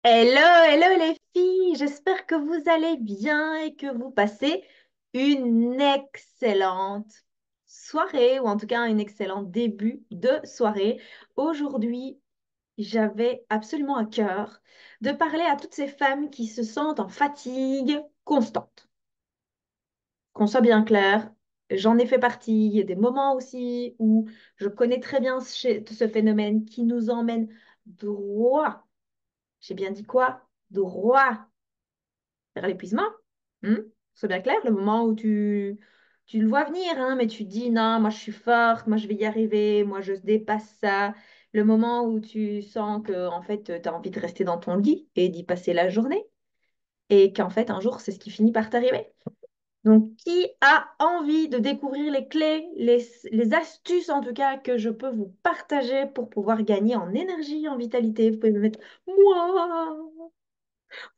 Hello, hello les filles, j'espère que vous allez bien et que vous passez une excellente soirée ou en tout cas un excellent début de soirée. Aujourd'hui, j'avais absolument à cœur de parler à toutes ces femmes qui se sentent en fatigue constante. Qu'on soit bien clair, j'en ai fait partie. Il y a des moments aussi où je connais très bien ce phénomène qui nous emmène droit. J'ai bien dit quoi? Droit vers l'épuisement. C'est bien clair, le moment où tu le vois venir, hein, mais tu te dis non, moi je suis forte, moi je vais y arriver, moi je dépasse ça. Le moment où tu sens que en fait, tu as envie de rester dans ton lit et d'y passer la journée, et qu'en fait, un jour, c'est ce qui finit par t'arriver. Donc, qui a envie de découvrir les clés, les astuces en tout cas que je peux vous partager pour pouvoir gagner en énergie, en vitalité? Vous pouvez me mettre moi.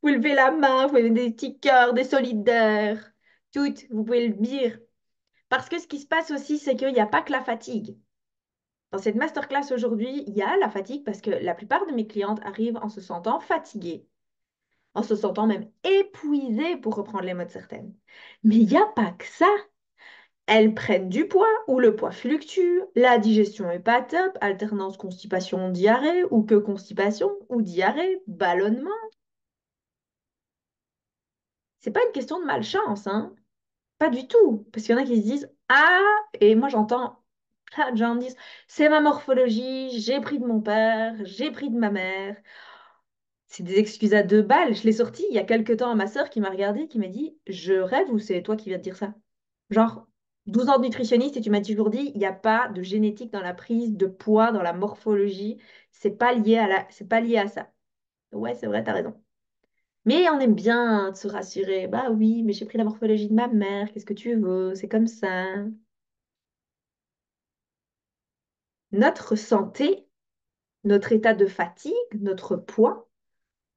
Vous levez la main, vous pouvez mettre des petits cœurs, des solidaires, toutes, vous pouvez le dire. Parce que ce qui se passe aussi, c'est qu'il n'y a pas que la fatigue. Dans cette masterclass aujourd'hui, il y a la fatigue parce que la plupart de mes clientes arrivent en se sentant fatiguées, en se sentant même épuisées pour reprendre les mots de certaines. Mais il n'y a pas que ça. Elles prennent du poids ou le poids fluctue, la digestion est pas top, alternance constipation-diarrhée ou que constipation ou diarrhée, ballonnement. C'est pas une question de malchance, hein. Pas du tout. Parce qu'il y en a qui se disent, ah, et moi j'entends plein de gens me disent, c'est ma morphologie, j'ai pris de mon père, j'ai pris de ma mère. C'est des excuses à 2 balles. Je l'ai sorti il y a quelques temps à ma sœur qui m'a regardée, qui m'a dit, je rêve ou c'est toi qui viens de dire ça? Genre, 12 ans de nutritionniste et tu m'as toujours dit, il n'y a pas de génétique dans la prise de poids, dans la morphologie. C'est pas lié à ça. Ouais, c'est vrai, t'as raison. Mais on aime bien se rassurer. Bah oui, mais j'ai pris la morphologie de ma mère. Qu'est-ce que tu veux? C'est comme ça. Notre santé, notre état de fatigue, notre poids,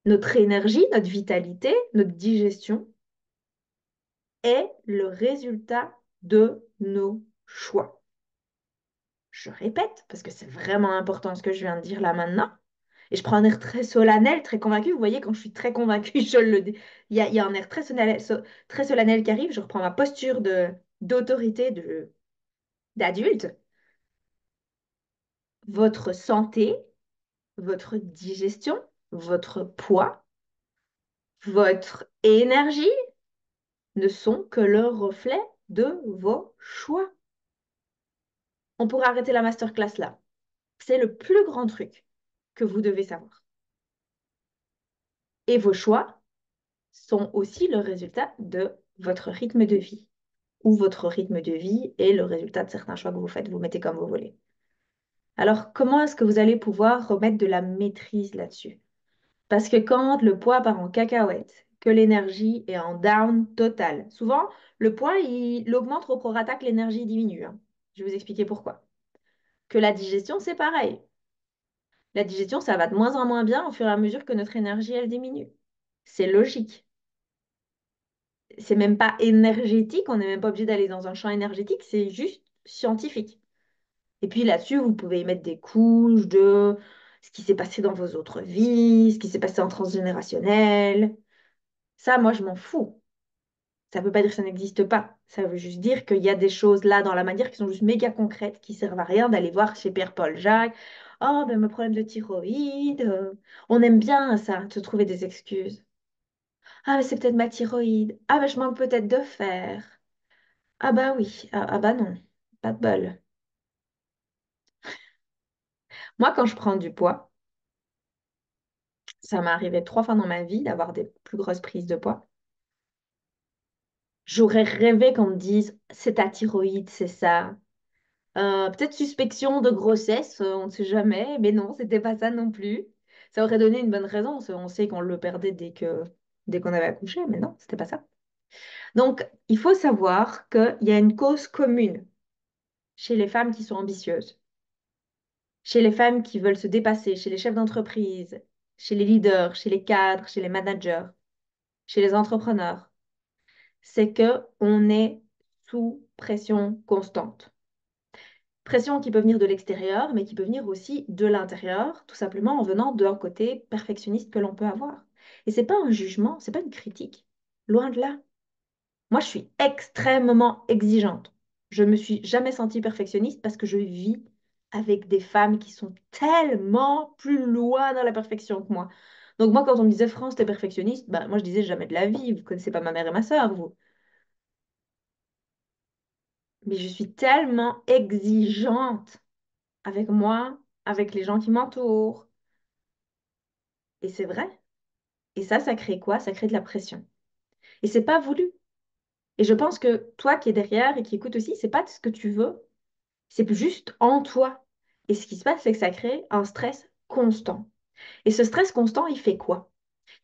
notre énergie, notre vitalité, notre digestion est le résultat de nos choix. Je répète, parce que c'est vraiment important ce que je viens de dire là maintenant. Et je prends un air très solennel, très convaincu. Vous voyez, quand je suis très convaincue, je le dis. Il y a un air très solennel qui arrive. Je reprends ma posture d'autorité d'adulte. Votre santé, votre digestion, votre poids, votre énergie ne sont que le reflet de vos choix. On pourrait arrêter la masterclass là. C'est le plus grand truc que vous devez savoir. Et vos choix sont aussi le résultat de votre rythme de vie. Ou votre rythme de vie est le résultat de certains choix que vous faites, vous mettez comme vous voulez. Alors, comment est-ce que vous allez pouvoir remettre de la maîtrise là-dessus? Parce que quand le poids part en cacahuète, que l'énergie est en down total, souvent, le poids, il augmente au prorata que l'énergie diminue, hein. Je vais vous expliquer pourquoi. Que la digestion, c'est pareil. La digestion, ça va de moins en moins bien au fur et à mesure que notre énergie, elle diminue. C'est logique. C'est même pas énergétique, on n'est même pas obligé d'aller dans un champ énergétique, c'est juste scientifique. Et puis là-dessus, vous pouvez y mettre des couches de ce qui s'est passé dans vos autres vies, ce qui s'est passé en transgénérationnel. Ça, moi, je m'en fous. Ça ne veut pas dire que ça n'existe pas. Ça veut juste dire qu'il y a des choses là dans la matière qui sont juste méga concrètes, qui servent à rien d'aller voir chez Pierre-Paul Jacques. Oh, ben, mes problèmes de thyroïde. On aime bien ça, te trouver des excuses. Ah, mais c'est peut-être ma thyroïde. Ah, ben, je manque peut-être de fer. Ah, bah oui. Ah, bah non. Pas de bol. Moi, quand je prends du poids, ça m'est arrivé 3 fois dans ma vie d'avoir des plus grosses prises de poids. J'aurais rêvé qu'on me dise, c'est ta thyroïde, c'est ça. Peut-être suspicion de grossesse, on ne sait jamais, mais non, c'était pas ça non plus. Ça aurait donné une bonne raison. On sait qu'on le perdait dès qu'on avait accouché, mais non, c'était pas ça. Donc, il faut savoir qu'il y a une cause commune chez les femmes qui sont ambitieuses, chez les femmes qui veulent se dépasser, chez les chefs d'entreprise, chez les leaders, chez les cadres, chez les managers, chez les entrepreneurs. C'est que on est sous pression constante. Pression qui peut venir de l'extérieur, mais qui peut venir aussi de l'intérieur, tout simplement en venant d'un côté perfectionniste que l'on peut avoir. Et c'est pas un jugement, c'est pas une critique. Loin de là. Moi, je suis extrêmement exigeante. Je ne me suis jamais sentie perfectionniste parce que je vis avec des femmes qui sont tellement plus loin dans la perfection que moi. Donc moi, quand on me disait France, t'es perfectionniste, bah, moi je disais jamais de la vie. Vous connaissez pas ma mère et ma sœur, vous. Mais je suis tellement exigeante avec moi, avec les gens qui m'entourent. Et c'est vrai. Et ça crée quoi? Ça crée de la pression. Et c'est pas voulu. Et je pense que toi qui es derrière et qui écoute aussi, c'est pas ce que tu veux. C'est juste en toi. Et ce qui se passe, c'est que ça crée un stress constant. Et ce stress constant, il fait quoi?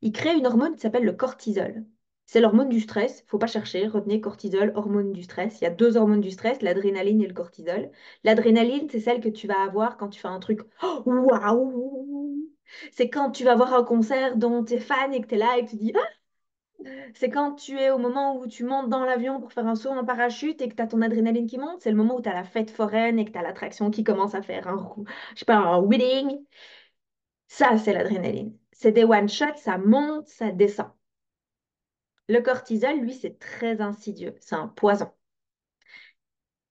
Il crée une hormone qui s'appelle le cortisol. C'est l'hormone du stress. Faut pas chercher. Retenez cortisol, hormone du stress. Il y a deux hormones du stress, l'adrénaline et le cortisol. L'adrénaline, c'est celle que tu vas avoir quand tu fais un truc. Oh, waouh! C'est quand tu vas voir un concert dont tu es fan et que tu es là et que tu dis c'est quand tu es au moment où tu montes dans l'avion pour faire un saut en parachute et que tu as ton adrénaline qui monte. C'est le moment où tu as la fête foraine et que tu as l'attraction qui commence à faire je sais pas, un wheeling. Ça, c'est l'adrénaline. C'est des one-shots, ça monte, ça descend. Le cortisol, lui, c'est très insidieux. C'est un poison.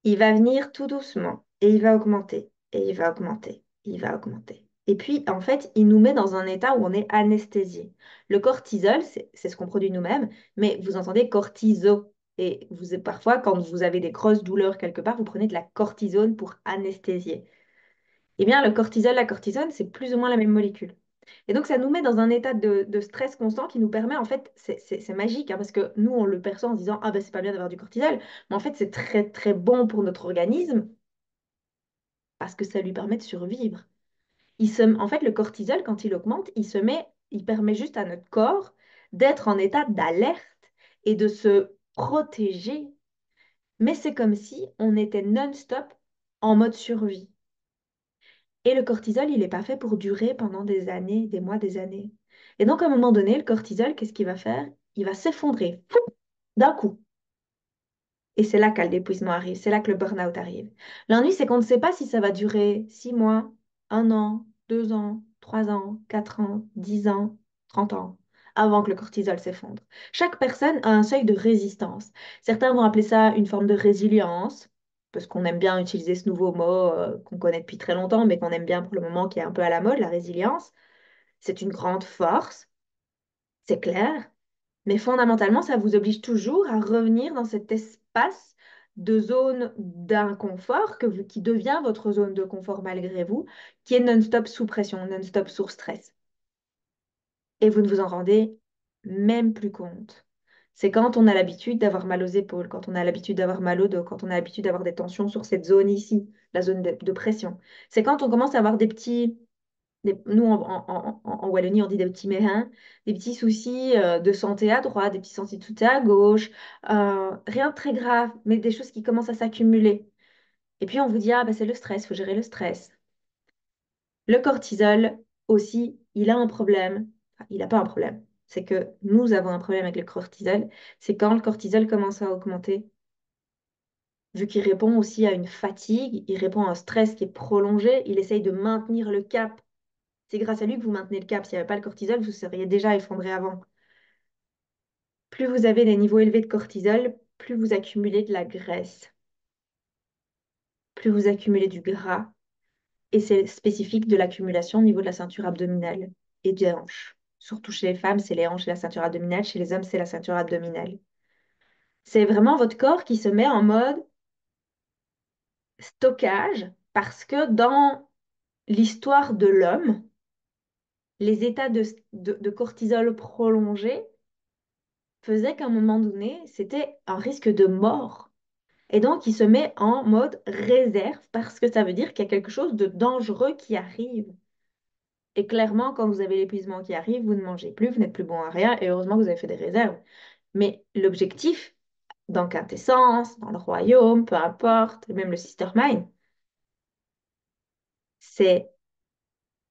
Il va venir tout doucement et il va augmenter et il va augmenter, il va augmenter. Et puis, en fait, il nous met dans un état où on est anesthésié. Le cortisol, c'est ce qu'on produit nous-mêmes, mais vous entendez cortiso. Et parfois, quand vous avez des grosses douleurs quelque part, vous prenez de la cortisone pour anesthésier. Eh bien, le cortisol, la cortisone, c'est plus ou moins la même molécule. Et donc, ça nous met dans un état de stress constant qui nous permet, en fait, c'est magique, hein, parce que nous, on le perçoit en se disant, ah ben, c'est pas bien d'avoir du cortisol, mais en fait, c'est très, très bon pour notre organisme parce que ça lui permet de survivre. En fait, le cortisol, quand il augmente, il permet juste à notre corps d'être en état d'alerte et de se protéger. Mais c'est comme si on était non-stop en mode survie. Et le cortisol, il n'est pas fait pour durer pendant des années, des mois, des années. Et donc, à un moment donné, le cortisol, qu'est-ce qu'il va faire? Il va s'effondrer d'un coup. Et c'est là que l'épuisement arrive, c'est là que le burn-out arrive. L'ennui, c'est qu'on ne sait pas si ça va durer 6 mois, 1 an, 2 ans, 3 ans, 4 ans, 10 ans, 30 ans, avant que le cortisol s'effondre. Chaque personne a un seuil de résistance. Certains vont appeler ça une forme de résilience, parce qu'on aime bien utiliser ce nouveau mot qu'on connaît depuis très longtemps, mais qu'on aime bien pour le moment, qui est un peu à la mode, la résilience. C'est une grande force, c'est clair. Mais fondamentalement, ça vous oblige toujours à revenir dans cet espace de zone d'inconfort qui devient votre zone de confort malgré vous, qui est non-stop sous pression, non-stop sous stress. Et vous ne vous en rendez même plus compte. C'est quand on a l'habitude d'avoir mal aux épaules, quand on a l'habitude d'avoir mal au dos, quand on a l'habitude d'avoir des tensions sur cette zone ici, la zone de pression. C'est quand on commence à avoir des petits nous, en Wallonie, on dit des petits mérins, des petits soucis de santé à droite, des petits soucis de santé à gauche, rien de très grave, mais des choses qui commencent à s'accumuler. Et puis on vous dit, ah, bah, c'est le stress, il faut gérer le stress. Le cortisol aussi, il a un problème. Enfin, il n'a pas un problème. C'est que nous avons un problème avec le cortisol. C'est quand le cortisol commence à augmenter, vu qu'il répond aussi à une fatigue, il répond à un stress qui est prolongé, il essaye de maintenir le cap. C'est grâce à lui que vous maintenez le cap. S'il n'y avait pas le cortisol, vous seriez déjà effondré avant. Plus vous avez des niveaux élevés de cortisol, plus vous accumulez de la graisse, plus vous accumulez du gras. Et c'est spécifique de l'accumulation au niveau de la ceinture abdominale et des hanches. Surtout chez les femmes, c'est les hanches et la ceinture abdominale. Chez les hommes, c'est la ceinture abdominale. C'est vraiment votre corps qui se met en mode stockage parce que dans l'histoire de l'homme, les états de cortisol prolongés faisaient qu'à un moment donné, c'était un risque de mort. Et donc, il se met en mode réserve parce que ça veut dire qu'il y a quelque chose de dangereux qui arrive. Et clairement, quand vous avez l'épuisement qui arrive, vous ne mangez plus, vous n'êtes plus bon à rien, et heureusement que vous avez fait des réserves. Mais l'objectif, dans Quintessence, dans le royaume, peu importe, même le Sister Mind, c'est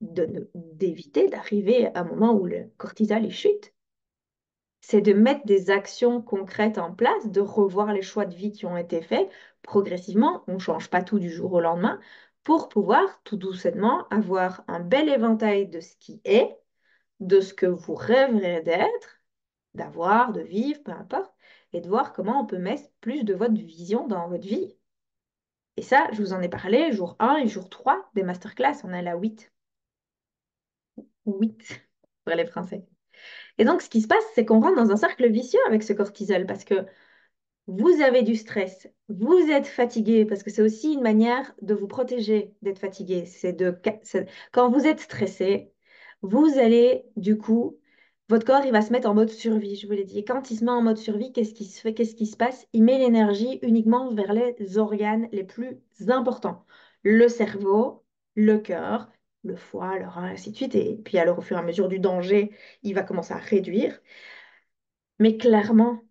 d'éviter d'arriver à un moment où le cortisol est chute. c'est de mettre des actions concrètes en place, de revoir les choix de vie qui ont été faits progressivement. On ne change pas tout du jour au lendemain pour pouvoir tout doucement avoir un bel éventail de ce qui est, de ce que vous rêverez d'être, d'avoir, de vivre, peu importe, et de voir comment on peut mettre plus de votre vision dans votre vie. Et ça, je vous en ai parlé jour 1 et jour 3 des masterclass. On est à la 8. 8 pour les Français. Et donc, ce qui se passe, c'est qu'on rentre dans un cercle vicieux avec ce cortisol parce que vous avez du stress, vous êtes fatigué, parce que c'est aussi une manière de vous protéger d'être fatigué. Quand vous êtes stressé, vous allez, du coup, votre corps, il va se mettre en mode survie, je vous l'ai dit. Et quand il se met en mode survie, qu'est-ce qui se fait? Qu'est-ce qui se passe? Il met l'énergie uniquement vers les organes les plus importants. Le cerveau, le cœur, le foie, le rein, ainsi de suite. Et puis, alors, au fur et à mesure du danger, il va commencer à réduire. Mais clairement,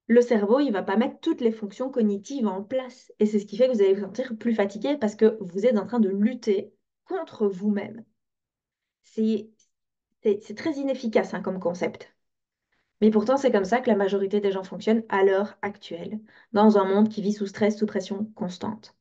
le cerveau, il va pas mettre toutes les fonctions cognitives en place. Et c'est ce qui fait que vous allez vous sentir plus fatigué parce que vous êtes en train de lutter contre vous-même. C'est, c'est très inefficace hein, comme concept. Mais pourtant, c'est comme ça que la majorité des gens fonctionnent à l'heure actuelle, dans un monde qui vit sous stress, sous pression constante.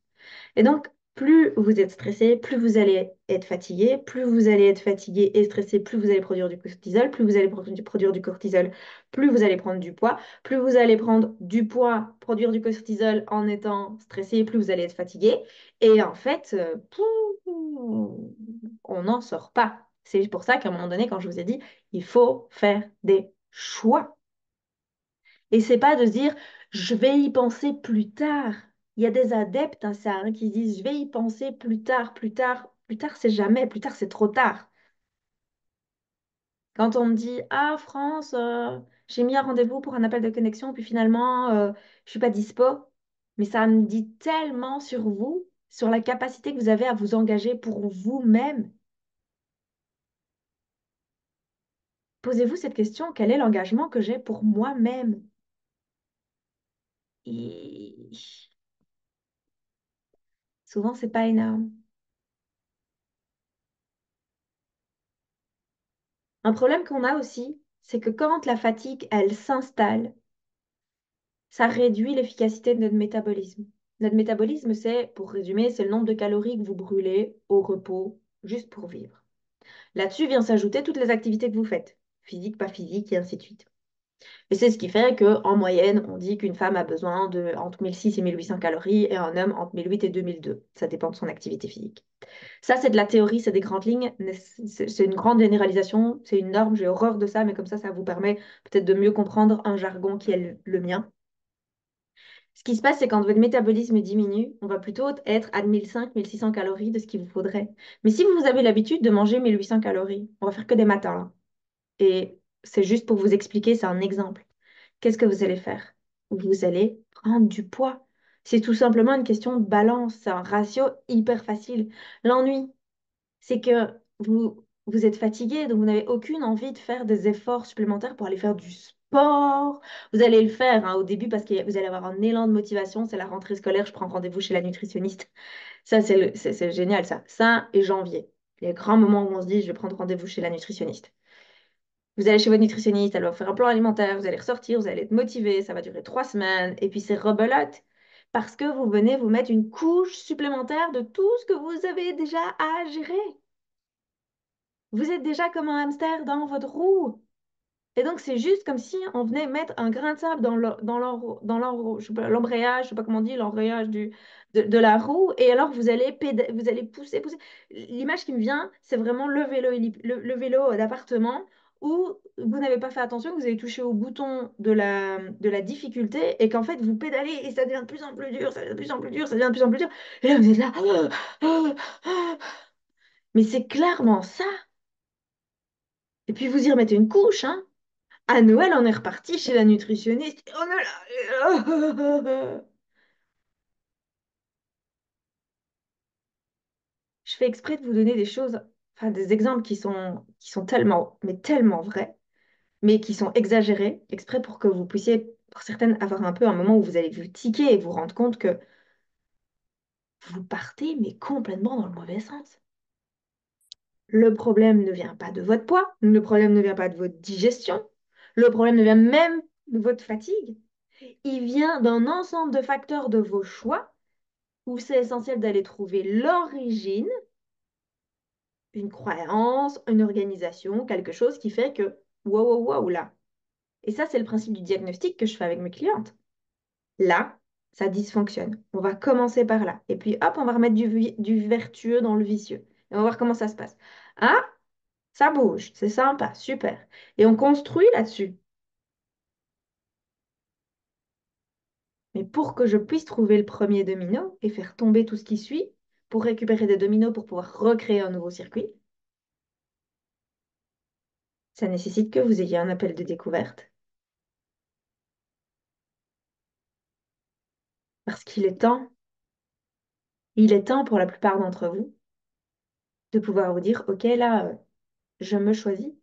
Et donc, plus vous êtes stressé, plus vous allez être fatigué, plus vous allez être fatigué et stressé, plus vous allez produire du cortisol, plus vous allez produire du cortisol, plus vous allez prendre du poids, plus vous allez prendre du poids, produire du cortisol en étant stressé, plus vous allez être fatigué. Et en fait, on n'en sort pas. C'est pour ça qu'à un moment donné, quand je vous ai dit, il faut faire des choix. Et c'est pas de se dire, je vais y penser plus tard. Il y a des adeptes à ça hein, qui disent, je vais y penser plus tard, plus tard. Plus tard, c'est jamais. Plus tard, c'est trop tard. Quand on me dit, ah, France, j'ai mis un rendez-vous pour un appel de connexion, puis finalement, je suis pas dispo. Mais ça me dit tellement sur vous, sur la capacité que vous avez à vous engager pour vous-même. Posez-vous cette question, quel est l'engagement que j'ai pour moi-même? Et souvent, c'est pas énorme. Un problème qu'on a aussi, c'est que quand la fatigue, elle s'installe, ça réduit l'efficacité de notre métabolisme. Notre métabolisme, c'est, pour résumer, c'est le nombre de calories que vous brûlez au repos, juste pour vivre. Là-dessus vient s'ajouter toutes les activités que vous faites, physique, pas physique, et ainsi de suite. Et c'est ce qui fait qu'en moyenne, on dit qu'une femme a besoin de entre 1600 et 1800 calories et un homme entre 1008 et 2002. Ça dépend de son activité physique. Ça, c'est de la théorie, c'est des grandes lignes, mais c'est une grande généralisation, c'est une norme, j'ai horreur de ça, mais comme ça vous permet peut-être de mieux comprendre un jargon qui est le mien. Ce qui se passe, c'est quand votre métabolisme diminue, on va plutôt être à 1500, 1600 calories de ce qu'il vous faudrait. Mais si vous avez l'habitude de manger 1800 calories, on va faire que des matins là. Et c'est juste pour vous expliquer, c'est un exemple. Qu'est-ce que vous allez faire? Vous allez prendre du poids. C'est tout simplement une question de balance, c'est un ratio hyper facile. L'ennui, c'est que vous êtes fatigué, donc vous n'avez aucune envie de faire des efforts supplémentaires pour aller faire du sport. Vous allez le faire hein, au début parce que vous allez avoir un élan de motivation. C'est la rentrée scolaire, je prends rendez-vous chez la nutritionniste. Ça, c'est génial, ça. Ça et janvier. Les grands moments où on se dit, je vais prendre rendez-vous chez la nutritionniste. Vous allez chez votre nutritionniste, elle va vous faire un plan alimentaire, vous allez ressortir, vous allez être motivé, ça va durer 3 semaines, et puis c'est rebelote. Parce que vous venez vous mettre une couche supplémentaire de tout ce que vous avez déjà à gérer. Vous êtes déjà comme un hamster dans votre roue. Et donc, c'est juste comme si on venait mettre un grain de sable je sais pas, l'embrayage, je sais pas comment on dit, l'embrayage de la roue. Et alors, vous allez pousser, pousser. L'image qui me vient, c'est vraiment le vélo d'appartement où vous n'avez pas fait attention, que vous avez touché au bouton de la difficulté et qu'en fait, vous pédalez et ça devient de plus en plus dur, ça devient de plus en plus dur, ça devient de plus en plus dur. Et là, vous êtes là. Mais c'est clairement ça. Et puis, vous y remettez une couche, hein. À Noël, on est reparti chez la nutritionniste. Oh là là. Je fais exprès de vous donner des choses, enfin des exemples qui sont tellement, mais tellement vrais, mais qui sont exagérés, exprès pour que vous puissiez, pour certaines, avoir un peu un moment où vous allez vous tiquer et vous rendre compte que vous partez, mais complètement dans le mauvais sens. Le problème ne vient pas de votre poids, le problème ne vient pas de votre digestion, Le problème ne vient même de votre fatigue. Il vient d'un ensemble de facteurs de vos choix où c'est essentiel d'aller trouver l'origine, une croyance, une organisation, quelque chose qui fait que wow, wow, wow, là. Et ça, c'est le principe du diagnostic que je fais avec mes clientes. Là, ça dysfonctionne. On va commencer par là. Et puis, hop, on va remettre du vertueux dans le vicieux. Et on va voir comment ça se passe. Ah, ça bouge, c'est sympa, super. Et on construit là-dessus. Mais pour que je puisse trouver le premier domino et faire tomber tout ce qui suit, pour récupérer des dominos pour pouvoir recréer un nouveau circuit, ça nécessite que vous ayez un appel de découverte. Parce il est temps pour la plupart d'entre vous de pouvoir vous dire, OK, là, je me choisis.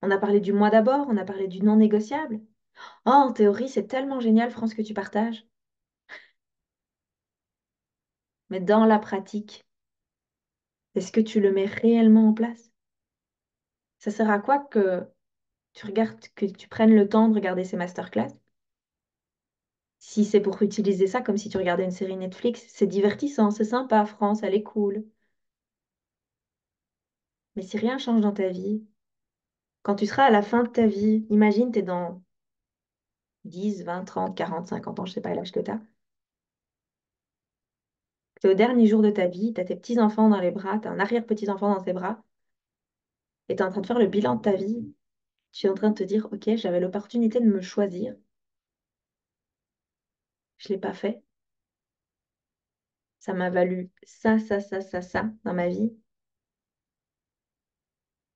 On a parlé du moi d'abord, on a parlé du non négociable. Oh, en théorie, c'est tellement génial, France, que tu partages. Mais dans la pratique, est-ce que tu le mets réellement en place? Ça sert à quoi que tu regardes, que tu prennes le temps de regarder ces masterclass? Si c'est pour utiliser ça comme si tu regardais une série Netflix, c'est divertissant, c'est sympa, France, elle est cool. Mais si rien change dans ta vie, quand tu seras à la fin de ta vie, imagine, tu es dans 10, 20, 30, 40, 50 ans, je sais pas l'âge que tu as. Tu es au dernier jour de ta vie, tu as tes petits-enfants dans les bras, tu as un arrière-petit-enfant dans tes bras, et tu es en train de faire le bilan de ta vie. Tu es en train de te dire, OK, j'avais l'opportunité de me choisir, je ne l'ai pas fait. Ça m'a valu ça, ça, ça, ça, ça dans ma vie.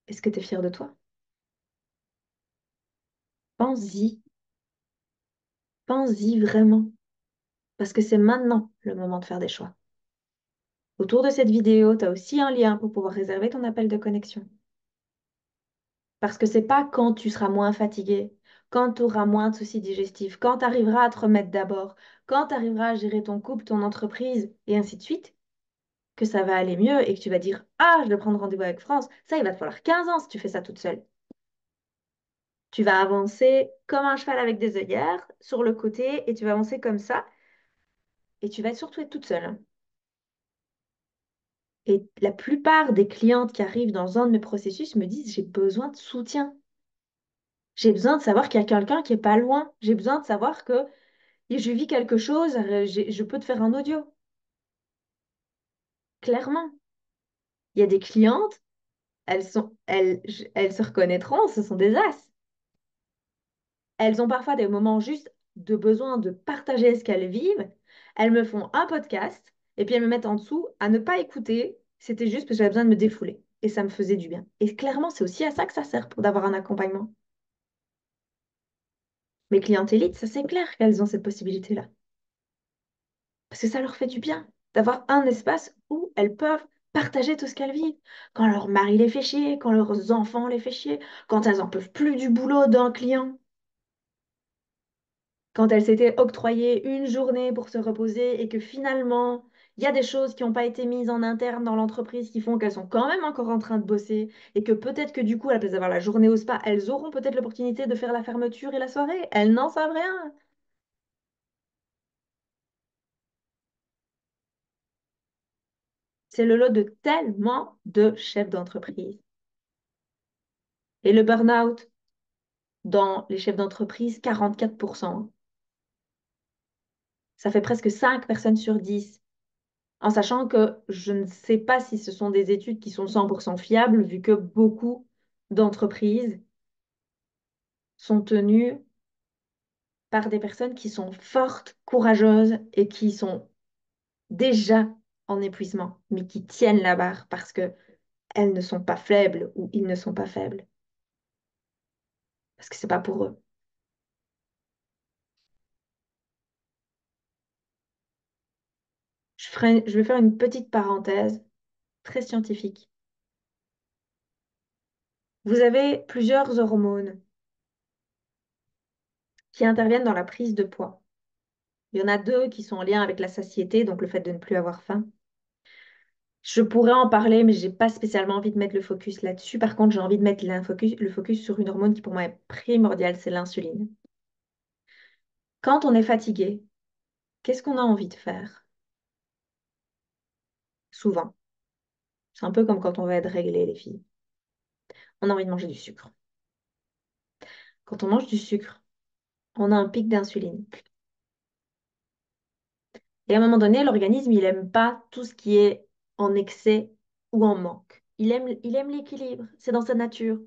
Est-ce que tu es fier de toi? Pense-y, pense-y vraiment, parce que c'est maintenant le moment de faire des choix. Autour de cette vidéo, tu as aussi un lien pour pouvoir réserver ton appel de connexion. Parce que c'est pas quand tu seras moins fatigué, quand tu auras moins de soucis digestifs, quand tu arriveras à te remettre d'abord, quand tu arriveras à gérer ton couple, ton entreprise, et ainsi de suite, que ça va aller mieux et que tu vas dire, ah, je vais prendre rendez-vous avec France. Ça, il va te falloir 15 ans si tu fais ça toute seule. Tu vas avancer comme un cheval avec des œillères sur le côté et tu vas avancer comme ça et tu vas surtout être toute seule, hein. Et la plupart des clientes qui arrivent dans un de mes processus me disent, j'ai besoin de soutien. J'ai besoin de savoir qu'il y a quelqu'un qui est pas loin. J'ai besoin de savoir que je vis quelque chose, je peux te faire un audio. Clairement. Il y a des clientes, elles se reconnaîtront, ce sont des as. Elles ont parfois des moments juste de besoin de partager ce qu'elles vivent. Elles me font un podcast et puis elles me mettent en dessous à ne pas écouter. C'était juste parce que j'avais besoin de me défouler. Et ça me faisait du bien. Et clairement, c'est aussi à ça que ça sert pour d'avoir un accompagnement. Mes clientes élites, ça c'est clair qu'elles ont cette possibilité-là. Parce que ça leur fait du bien d'avoir un espace où elles peuvent partager tout ce qu'elles vivent. Quand leur mari les fait chier, quand leurs enfants les fait chier, quand elles en peuvent plus du boulot d'un client. Quand elle s'était octroyée une journée pour se reposer et que finalement, il y a des choses qui n'ont pas été mises en interne dans l'entreprise qui font qu'elles sont quand même encore en train de bosser et que peut-être que du coup, à la place d'avoir la journée au spa, elles auront peut-être l'opportunité de faire la fermeture et la soirée. Elles n'en savent rien. C'est le lot de tellement de chefs d'entreprise. Et le burn-out dans les chefs d'entreprise, 44%. Ça fait presque 5 personnes sur 10. En sachant que je ne sais pas si ce sont des études qui sont 100% fiables, vu que beaucoup d'entreprises sont tenues par des personnes qui sont fortes, courageuses et qui sont déjà en épuisement, mais qui tiennent la barre parce que elles ne sont pas faibles ou ils ne sont pas faibles, parce que c'est pas pour eux. Je vais faire une petite parenthèse très scientifique. Vous avez plusieurs hormones qui interviennent dans la prise de poids. Il y en a deux qui sont en lien avec la satiété, donc le fait de ne plus avoir faim. Je pourrais en parler, mais j'ai pas spécialement envie de mettre le focus là-dessus. Par contre, j'ai envie de mettre le focus sur une hormone qui pour moi est primordiale, c'est l'insuline. Quand on est fatigué, qu'est-ce qu'on a envie de faire? Souvent. C'est un peu comme quand on va être réglé, les filles. On a envie de manger du sucre. Quand on mange du sucre, on a un pic d'insuline. Et à un moment donné, l'organisme, il n'aime pas tout ce qui est en excès ou en manque. Il aime l'équilibre. C'est dans sa nature.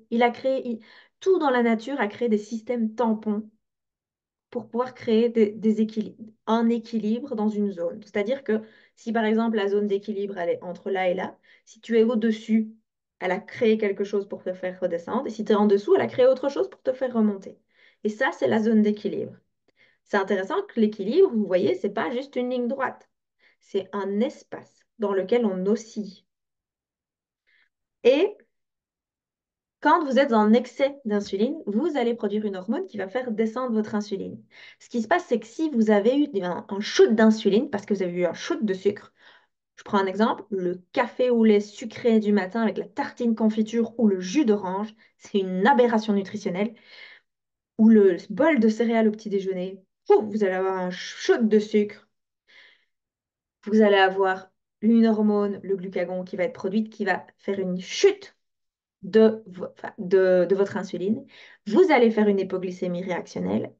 Tout dans la nature a créé des systèmes tampons pour pouvoir créer un équilibre dans une zone. C'est-à-dire que si par exemple la zone d'équilibre elle est entre là et là, si tu es au-dessus, elle a créé quelque chose pour te faire redescendre, et si tu es en dessous, elle a créé autre chose pour te faire remonter. Et ça, c'est la zone d'équilibre. C'est intéressant que l'équilibre, vous voyez, c'est pas juste une ligne droite, c'est un espace dans lequel on oscille. Et quand vous êtes en excès d'insuline, vous allez produire une hormone qui va faire descendre votre insuline. Ce qui se passe, c'est que si vous avez eu un shoot d'insuline, parce que vous avez eu un shoot de sucre, je prends un exemple, le café au lait sucré du matin avec la tartine confiture ou le jus d'orange, c'est une aberration nutritionnelle, ou le bol de céréales au petit déjeuner, pouf, vous allez avoir un shoot de sucre, vous allez avoir une hormone, le glucagon, qui va être produite, qui va faire une chute de votre insuline. Vous allez faire une hypoglycémie réactionnelle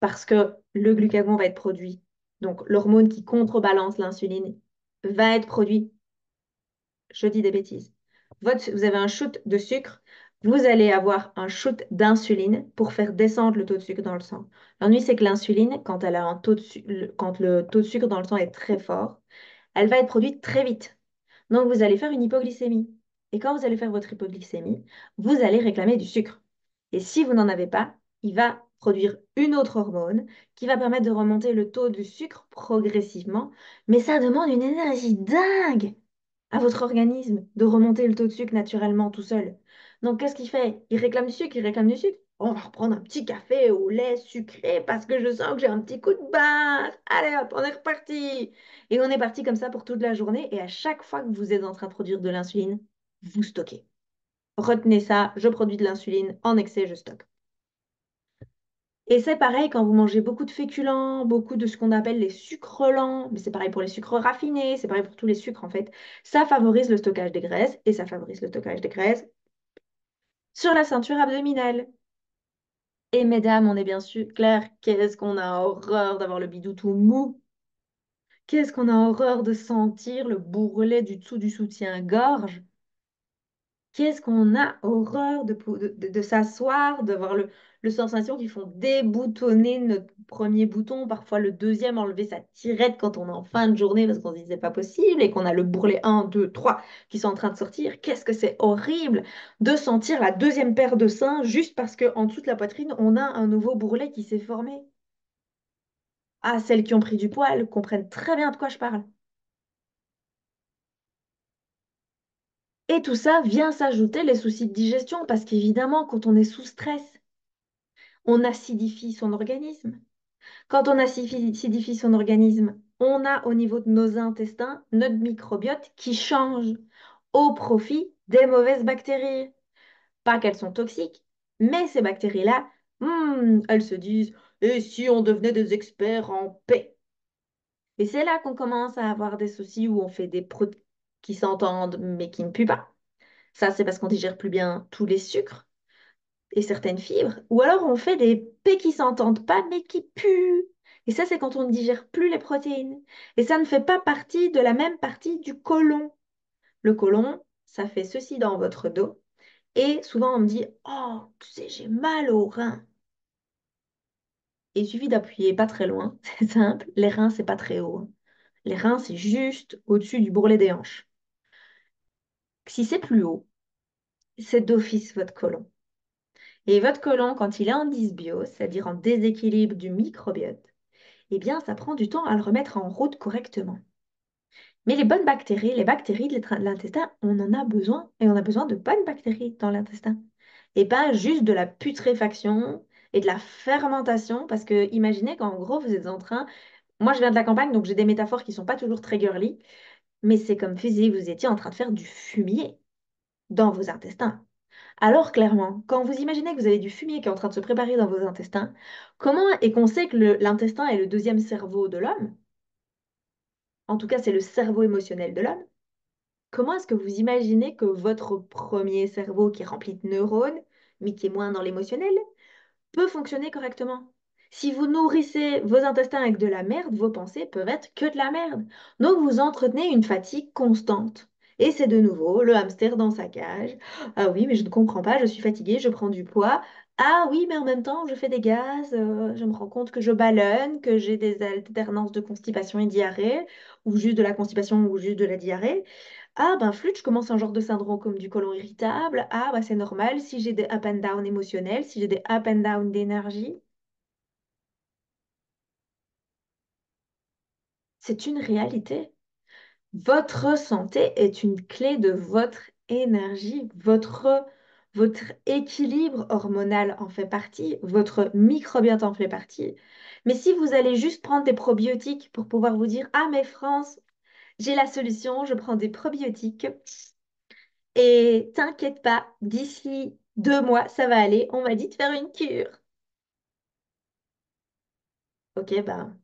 parce que le glucagon va être produit. Donc, l'hormone qui contrebalance l'insuline va être produit. Je dis des bêtises. Vous avez un shoot de sucre, vous allez avoir un shoot d'insuline pour faire descendre le taux de sucre dans le sang. L'ennui, c'est que l'insuline, quand elle a un quand le taux de sucre dans le sang est très fort, elle va être produite très vite. Donc, vous allez faire une hypoglycémie. Et quand vous allez faire votre hypoglycémie, vous allez réclamer du sucre. Et si vous n'en avez pas, il va produire une autre hormone qui va permettre de remonter le taux de sucre progressivement. Mais ça demande une énergie dingue à votre organisme de remonter le taux de sucre naturellement tout seul. Donc, qu'est-ce qu'il fait? Il réclame du sucre, il réclame du sucre. On va reprendre un petit café au lait sucré parce que je sens que j'ai un petit coup de barre. Allez hop, on est reparti. Et on est parti comme ça pour toute la journée. Et à chaque fois que vous êtes en train de produire de l'insuline, vous stockez. Retenez ça, je produis de l'insuline en excès, je stocke. Et c'est pareil quand vous mangez beaucoup de féculents, beaucoup de ce qu'on appelle les sucres lents, mais c'est pareil pour les sucres raffinés, c'est pareil pour tous les sucres en fait. Ça favorise le stockage des graisses et ça favorise le stockage des graisses sur la ceinture abdominale. Et mesdames, on est bien sûr clair, qu'est-ce qu'on a horreur d'avoir le bidou tout mou? Qu'est-ce qu'on a horreur de sentir le bourrelet du dessous du soutien-gorge? Qu'est-ce qu'on a horreur de s'asseoir, de voir le sensation qu'ils font déboutonner notre premier bouton, parfois le deuxième, enlever sa tirette quand on est en fin de journée parce qu'on se dit c'est pas possible et qu'on a le bourrelet un, 2, 3 qui sont en train de sortir. Qu'est-ce que c'est horrible de sentir la deuxième paire de seins juste parce qu'en dessous de la poitrine, on a un nouveau bourrelet qui s'est formé. Ah, celles qui ont pris du poids, elles comprennent très bien de quoi je parle. Et tout ça vient s'ajouter les soucis de digestion parce qu'évidemment, quand on est sous stress, on acidifie son organisme. Quand on acidifie son organisme, on a au niveau de nos intestins notre microbiote qui change au profit des mauvaises bactéries. Pas qu'elles sont toxiques, mais ces bactéries-là, elles se disent, et si on devenait des experts en paix? Et c'est là qu'on commence à avoir des soucis où on fait des proutes qui s'entendent mais qui ne puent pas. Ça, c'est parce qu'on digère plus bien tous les sucres et certaines fibres, ou alors on fait des P qui s'entendent pas mais qui puent. Et ça, c'est quand on ne digère plus les protéines. Et ça ne fait pas partie de la même partie du côlon. Le côlon, ça fait ceci dans votre dos. Et souvent, on me dit, oh, tu sais, j'ai mal aux reins. Et il suffit d'appuyer pas très loin, c'est simple. Les reins, c'est pas très haut, hein. Les reins, c'est juste au-dessus du bourrelet des hanches. Si c'est plus haut, c'est d'office votre côlon. Et votre côlon, quand il est en dysbiose, c'est-à-dire en déséquilibre du microbiote, eh bien, ça prend du temps à le remettre en route correctement. Mais les bonnes bactéries, les bactéries de l'intestin, on en a besoin. Et on a besoin de bonnes bactéries dans l'intestin. Et pas juste de la putréfaction et de la fermentation. Parce que imaginez qu'en gros, vous êtes en train... Moi, je viens de la campagne, donc j'ai des métaphores qui ne sont pas toujours très girly. Mais c'est comme si vous étiez en train de faire du fumier dans vos intestins. Alors clairement, quand vous imaginez que vous avez du fumier qui est en train de se préparer dans vos intestins, comment et qu'on sait que l'intestin est le deuxième cerveau de l'homme, en tout cas c'est le cerveau émotionnel de l'homme, comment est-ce que vous imaginez que votre premier cerveau qui est rempli de neurones, mais qui est moins dans l'émotionnel, peut fonctionner correctement? Si vous nourrissez vos intestins avec de la merde, vos pensées peuvent être que de la merde. Donc vous entretenez une fatigue constante. Et c'est de nouveau le hamster dans sa cage. Ah oui, mais je ne comprends pas, je suis fatiguée, je prends du poids. Ah oui, mais en même temps, je fais des gaz, je me rends compte que je ballonne, que j'ai des alternances de constipation et diarrhée, ou juste de la constipation ou juste de la diarrhée. Ah ben flûte, je commence un genre de syndrome comme du côlon irritable. Ah bah c'est normal si j'ai des up and down émotionnels, si j'ai des up and down d'énergie. C'est une réalité. Votre santé est une clé de votre énergie. Votre équilibre hormonal en fait partie. Votre microbiote en fait partie. Mais si vous allez juste prendre des probiotiques pour pouvoir vous dire, ah mais France, j'ai la solution, je prends des probiotiques. Et t'inquiète pas, d'ici 2 mois, ça va aller. On m'a dit de faire une cure. Ok, ben,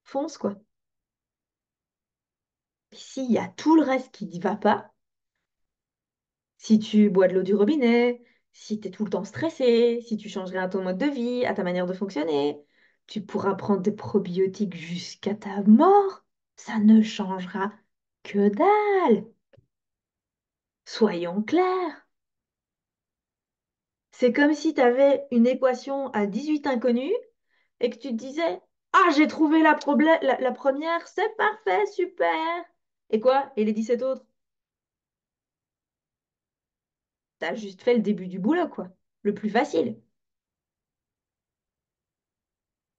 fonce quoi. Puis s'il y a tout le reste qui ne va pas, si tu bois de l'eau du robinet, si tu es tout le temps stressé, si tu changerais à ton mode de vie, à ta manière de fonctionner, tu pourras prendre des probiotiques jusqu'à ta mort. Ça ne changera que dalle. Soyons clairs. C'est comme si tu avais une équation à 18 inconnus et que tu te disais, ah, j'ai trouvé la première, c'est parfait, super. Et quoi? Et les 17 autres? T'as juste fait le début du boulot, quoi. Le plus facile.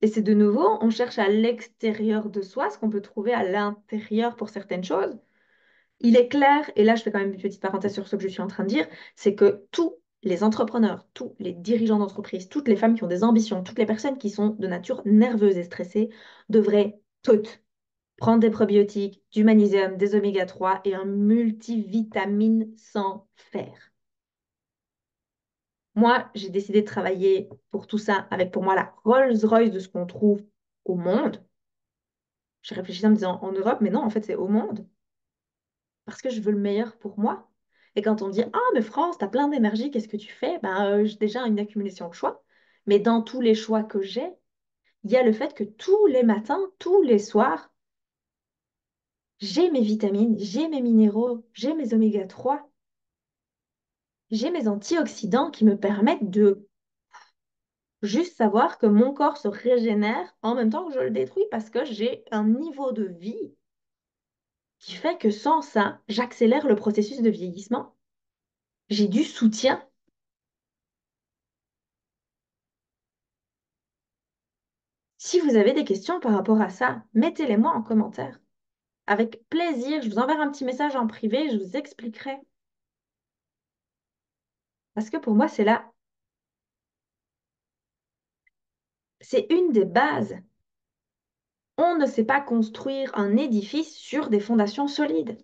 Et c'est de nouveau, on cherche à l'extérieur de soi ce qu'on peut trouver à l'intérieur pour certaines choses. Il est clair, et là je fais quand même une petite parenthèse sur ce que je suis en train de dire, c'est que tous les entrepreneurs, tous les dirigeants d'entreprise, toutes les femmes qui ont des ambitions, toutes les personnes qui sont de nature nerveuse et stressée devraient toutes prendre des probiotiques, du magnésium, des oméga 3 et un multivitamine sans fer. Moi, j'ai décidé de travailler pour tout ça avec pour moi la Rolls-Royce de ce qu'on trouve au monde. J'ai réfléchi en me disant en Europe, mais non, en fait, c'est au monde. Parce que je veux le meilleur pour moi. Et quand on me dit, ah, mais France, t'as plein d'énergie, qu'est-ce que tu fais? Ben, j'ai déjà une accumulation de choix. Mais dans tous les choix que j'ai, il y a le fait que tous les matins, tous les soirs, j'ai mes vitamines, j'ai mes minéraux, j'ai mes oméga 3, j'ai mes antioxydants qui me permettent de juste savoir que mon corps se régénère en même temps que je le détruis parce que j'ai un niveau de vie qui fait que sans ça, j'accélère le processus de vieillissement. J'ai du soutien. Si vous avez des questions par rapport à ça, mettez-les-moi en commentaire. Avec plaisir, je vous enverrai un petit message en privé, je vous expliquerai. Parce que pour moi, c'est une des bases. On ne sait pas construire un édifice sur des fondations solides.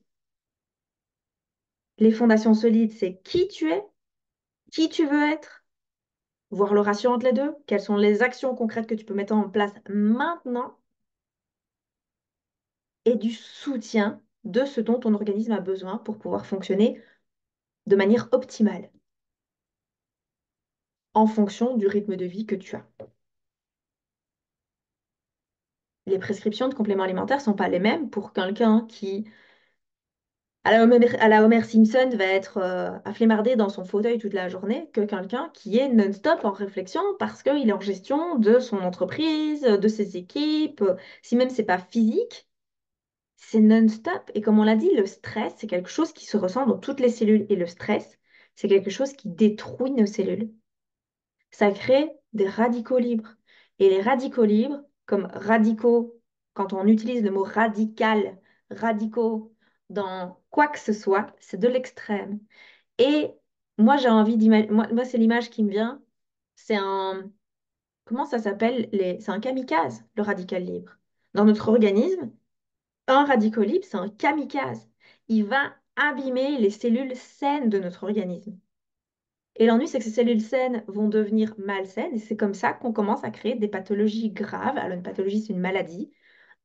Les fondations solides, c'est qui tu es, qui tu veux être, voir le ratio entre les deux, quelles sont les actions concrètes que tu peux mettre en place maintenant, et du soutien de ce dont ton organisme a besoin pour pouvoir fonctionner de manière optimale en fonction du rythme de vie que tu as. Les prescriptions de compléments alimentaires ne sont pas les mêmes pour quelqu'un qui, à la Homer Simpson, va être afflémardé dans son fauteuil toute la journée que quelqu'un qui est non-stop en réflexion parce qu'il est en gestion de son entreprise, de ses équipes. Si même c'est pas physique, c'est non-stop. Et comme on l'a dit, le stress, c'est quelque chose qui se ressent dans toutes les cellules. Et le stress, c'est quelque chose qui détruit nos cellules. Ça crée des radicaux libres. Et les radicaux libres, comme radicaux, quand on utilise le mot radical, radicaux, dans quoi que ce soit, c'est de l'extrême. Et moi, j'ai envie d'imaginer, moi c'est l'image qui me vient, c'est un, comment ça s'appelle? C'est un kamikaze, le radical libre. Dans notre organisme, Un radicolibre, c'est un kamikaze. Il va abîmer les cellules saines de notre organisme. Et l'ennui, c'est que ces cellules saines vont devenir malsaines et c'est comme ça qu'on commence à créer des pathologies graves. Alors, une pathologie, c'est une maladie,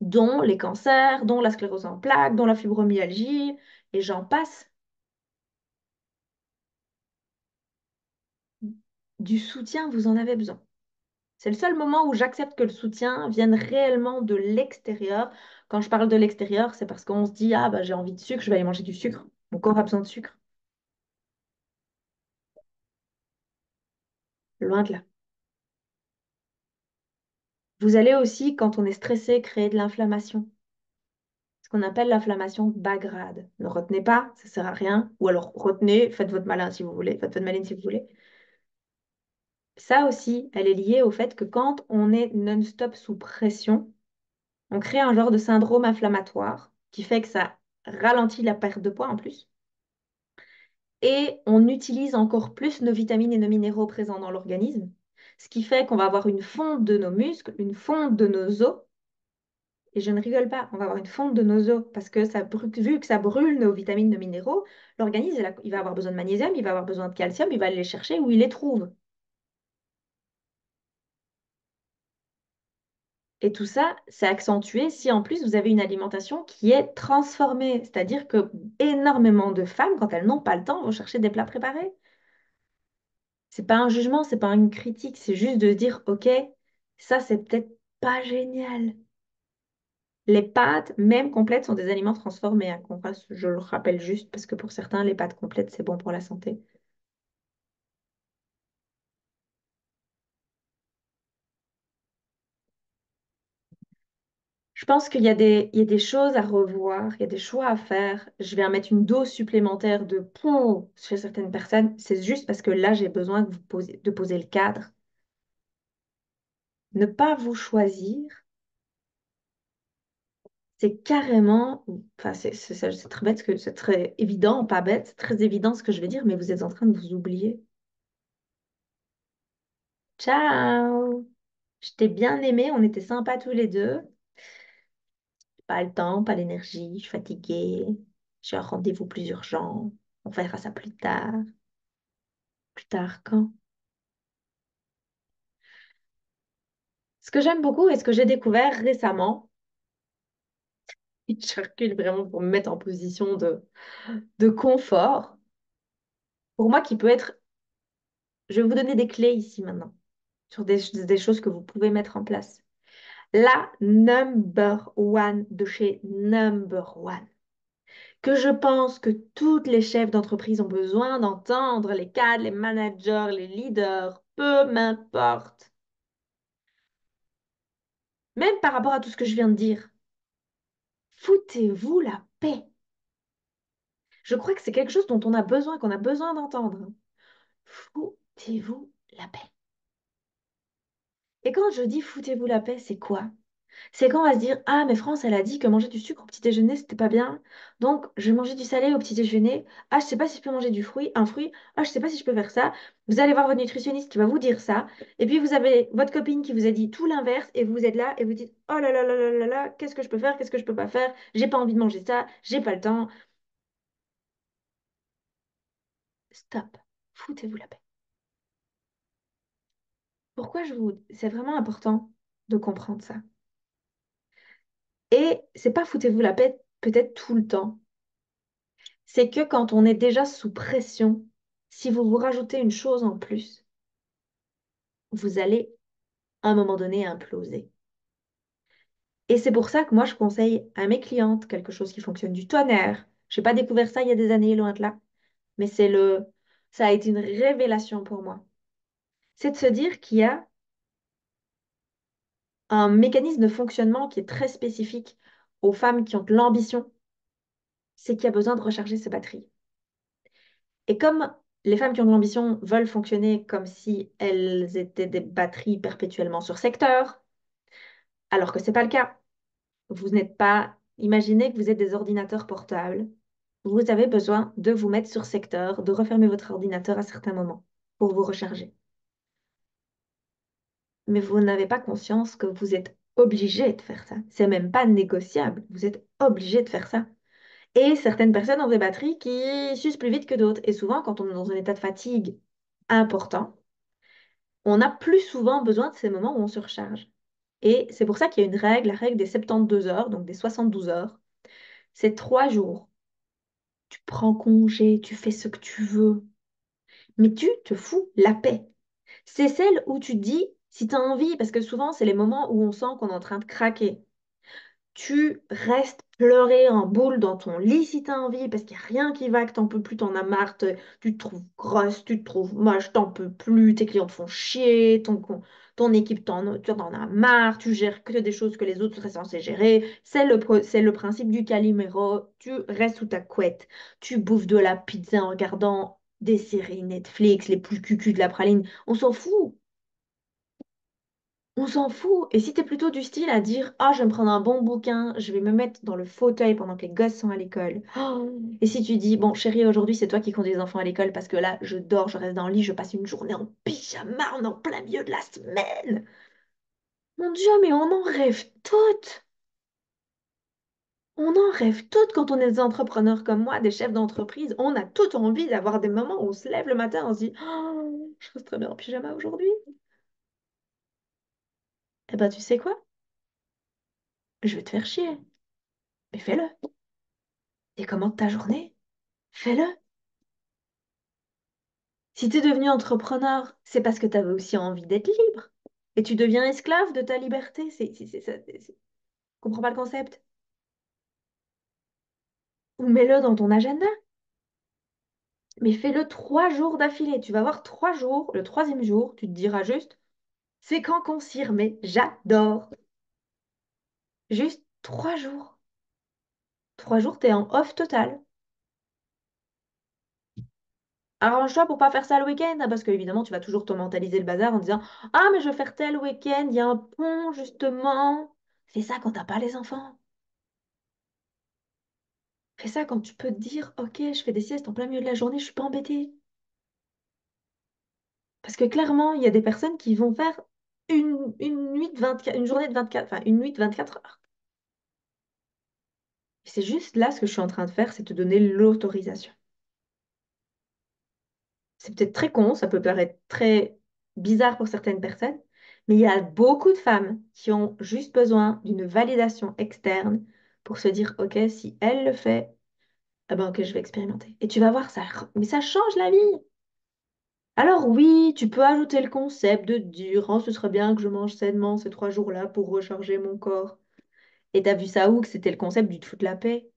dont les cancers, dont la sclérose en plaques, dont la fibromyalgie, et j'en passe. Du soutien, vous en avez besoin. C'est le seul moment où j'accepte que le soutien vienne réellement de l'extérieur. Quand je parle de l'extérieur, c'est parce qu'on se dit, ah bah j'ai envie de sucre, je vais aller manger du sucre. Mon corps a besoin de sucre. Loin de là. Vous allez aussi, quand on est stressé, créer de l'inflammation. Ce qu'on appelle l'inflammation bas grade. Ne retenez pas, ça sert à rien. Ou alors retenez, faites votre malin si vous voulez, faites votre maline si vous voulez. Ça aussi, elle est liée au fait que quand on est non-stop sous pression, on crée un genre de syndrome inflammatoire qui fait que ça ralentit la perte de poids en plus. Et on utilise encore plus nos vitamines et nos minéraux présents dans l'organisme, ce qui fait qu'on va avoir une fonte de nos muscles, une fonte de nos os. Et je ne rigole pas, on va avoir une fonte de nos os parce que ça, vu que ça brûle nos vitamines, nos minéraux, l'organisme, il va avoir besoin de magnésium, il va avoir besoin de calcium, il va aller les chercher où il les trouve. Et tout ça, c'est accentué si en plus vous avez une alimentation qui est transformée. C'est-à-dire que énormément de femmes, quand elles n'ont pas le temps, vont chercher des plats préparés. C'est pas un jugement, c'est pas une critique, c'est juste de dire, OK, ça c'est peut-être pas génial. Les pâtes, même complètes, sont des aliments transformés, hein, je le rappelle juste parce que pour certains, les pâtes complètes, c'est bon pour la santé. Je pense il y a des choses à revoir, il y a des choix à faire. Je vais en mettre une dose supplémentaire de pont chez certaines personnes. C'est juste parce que là, j'ai besoin de poser le cadre. Ne pas vous choisir, c'est carrément, enfin, c'est très bête, c'est très évident, pas bête, c'est très évident ce que je vais dire, mais vous êtes en train de vous oublier. Ciao! Je t'ai bien aimé, on était sympas tous les deux. Pas le temps, pas l'énergie, je suis fatiguée. J'ai un rendez-vous plus urgent. On verra ça plus tard. Plus tard, quand? Ce que j'aime beaucoup et ce que j'ai découvert récemment, je recule vraiment pour me mettre en position de confort, pour moi qui peut être, je vais vous donner des clés ici maintenant, sur des choses que vous pouvez mettre en place. La number one de chez number one, que je pense que toutes les chefs d'entreprise ont besoin d'entendre, les cadres, les managers, les leaders, peu m'importe. Même par rapport à tout ce que je viens de dire, foutez-vous la paix. Je crois que c'est quelque chose dont on a besoin, qu'on a besoin d'entendre. Foutez-vous la paix. Et quand je dis foutez-vous la paix, c'est quoi? C'est quand on va se dire, ah, mais France, elle a dit que manger du sucre au petit déjeuner, c'était pas bien. Donc, je vais manger du salé au petit déjeuner. Ah, je sais pas si je peux manger un fruit. Ah, je sais pas si je peux faire ça. Vous allez voir votre nutritionniste qui va vous dire ça. Et puis, vous avez votre copine qui vous a dit tout l'inverse. Et vous êtes là et vous dites, oh là là là là là là, qu'est-ce que je peux faire? Qu'est-ce que je peux pas faire? J'ai pas envie de manger ça. J'ai pas le temps. Stop. Foutez-vous la paix. C'est vraiment important de comprendre ça. Et c'est pas foutez-vous la paix peut-être tout le temps. C'est que quand on est déjà sous pression, si vous vous rajoutez une chose en plus, vous allez à un moment donné imploser. Et c'est pour ça que moi, je conseille à mes clientes quelque chose qui fonctionne du tonnerre. Je n'ai pas découvert ça il y a des années, loin de là, mais ça a été une révélation pour moi. C'est de se dire qu'il y a un mécanisme de fonctionnement qui est très spécifique aux femmes qui ont de l'ambition, c'est qu'il y a besoin de recharger ses batteries. Et comme les femmes qui ont de l'ambition veulent fonctionner comme si elles étaient des batteries perpétuellement sur secteur, alors que ce n'est pas le cas. Vous n'êtes pas, imaginez que vous êtes des ordinateurs portables. Vous avez besoin de vous mettre sur secteur, de refermer votre ordinateur à certains moments pour vous recharger. Mais vous n'avez pas conscience que vous êtes obligé de faire ça. C'est même pas négociable. Vous êtes obligé de faire ça. Et certaines personnes ont des batteries qui s'usent plus vite que d'autres. Et souvent, quand on est dans un état de fatigue important, on a plus souvent besoin de ces moments où on se recharge. Et c'est pour ça qu'il y a une règle, la règle des 72 heures, donc des 72 heures. C'est 3 jours. Tu prends congé, tu fais ce que tu veux, mais tu te fous la paix. C'est celle où tu dis si tu as envie, parce que souvent, c'est les moments où on sent qu'on est en train de craquer. Tu restes pleurer en boule dans ton lit si tu as envie, parce qu'il n'y a rien qui va, que t'en peux plus, t'en as marre, tu te trouves grosse, tu te trouves moche, t'en peux plus, tes clients te font chier, ton équipe tu en as marre, tu gères que des choses que les autres seraient censés gérer. C'est le principe du Calimero. Tu restes sous ta couette, tu bouffes de la pizza en regardant des séries Netflix, les plus cucu de la praline. On s'en fout. On s'en fout. Et si t'es plutôt du style à dire, ah, je vais me prendre un bon bouquin, je vais me mettre dans le fauteuil pendant que les gosses sont à l'école. Oh. Et si tu dis, bon, chérie, aujourd'hui, c'est toi qui conduis les enfants à l'école parce que là, je dors, je reste dans le lit, je passe une journée en pyjama, on est en plein milieu de la semaine. Mon Dieu, mais on en rêve toutes. On en rêve toutes quand on est des entrepreneurs comme moi, des chefs d'entreprise. On a toutes envie d'avoir des moments où on se lève le matin, on se dit, oh, je reste très bien en pyjama aujourd'hui. Eh ben, tu sais quoi? Je vais te faire chier. Mais fais-le. Et comment ta journée? Fais-le. Si tu es devenu entrepreneur, c'est parce que tu avais aussi envie d'être libre. Et tu deviens esclave de ta liberté. Comprends pas le concept? Ou mets-le dans ton agenda. Mais fais-le 3 jours d'affilée. Tu vas voir 3 jours. Le troisième jour, tu te diras juste, c'est quand qu'on s'y remet. J'adore. Juste 3 jours. 3 jours, t'es en off total. Arrange-toi pour pas faire ça le week-end, hein, parce que évidemment, tu vas toujours te mentaliser le bazar en disant, ah, mais je vais faire tel week-end, il y a un pont, justement. Fais ça quand t'as pas les enfants. Fais ça quand tu peux te dire, ok, je fais des siestes en plein milieu de la journée, je suis pas embêtée. Parce que clairement, il y a des personnes qui vont faire une nuit de 24, une journée de 24, enfin une nuit de 24 heures. Et c'est juste là ce que je suis en train de faire, c'est te donner l'autorisation. C'est peut-être très con, ça peut paraître très bizarre pour certaines personnes, mais il y a beaucoup de femmes qui ont juste besoin d'une validation externe pour se dire, ok, si elle le fait, eh ben ok, je vais expérimenter. Et tu vas voir, mais ça change la vie. Alors oui, tu peux ajouter le concept de dire, oh, ce serait bien que je mange sainement ces 3 jours-là pour recharger mon corps. Et t'as vu ça où que c'était le concept du te foutre la paix?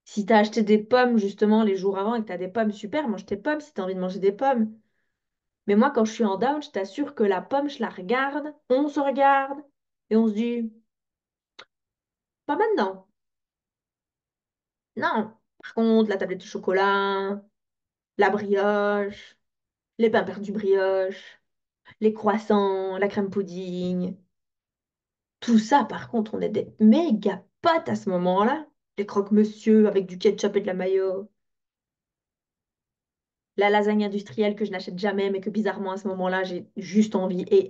Si t'as acheté des pommes justement les jours avant et que t'as des pommes, super, mange tes pommes si t'as envie de manger des pommes. Mais moi, quand je suis en down, je t'assure que la pomme, je la regarde, on se regarde et on se dit, pas maintenant. Non. Par contre, la tablette de chocolat, la brioche, les pains perdus brioche, les croissants, la crème pudding. Tout ça, par contre, on est des méga potes à ce moment-là. Les croque-monsieur avec du ketchup et de la mayo. La lasagne industrielle que je n'achète jamais, mais que bizarrement, à ce moment-là, j'ai juste envie. Et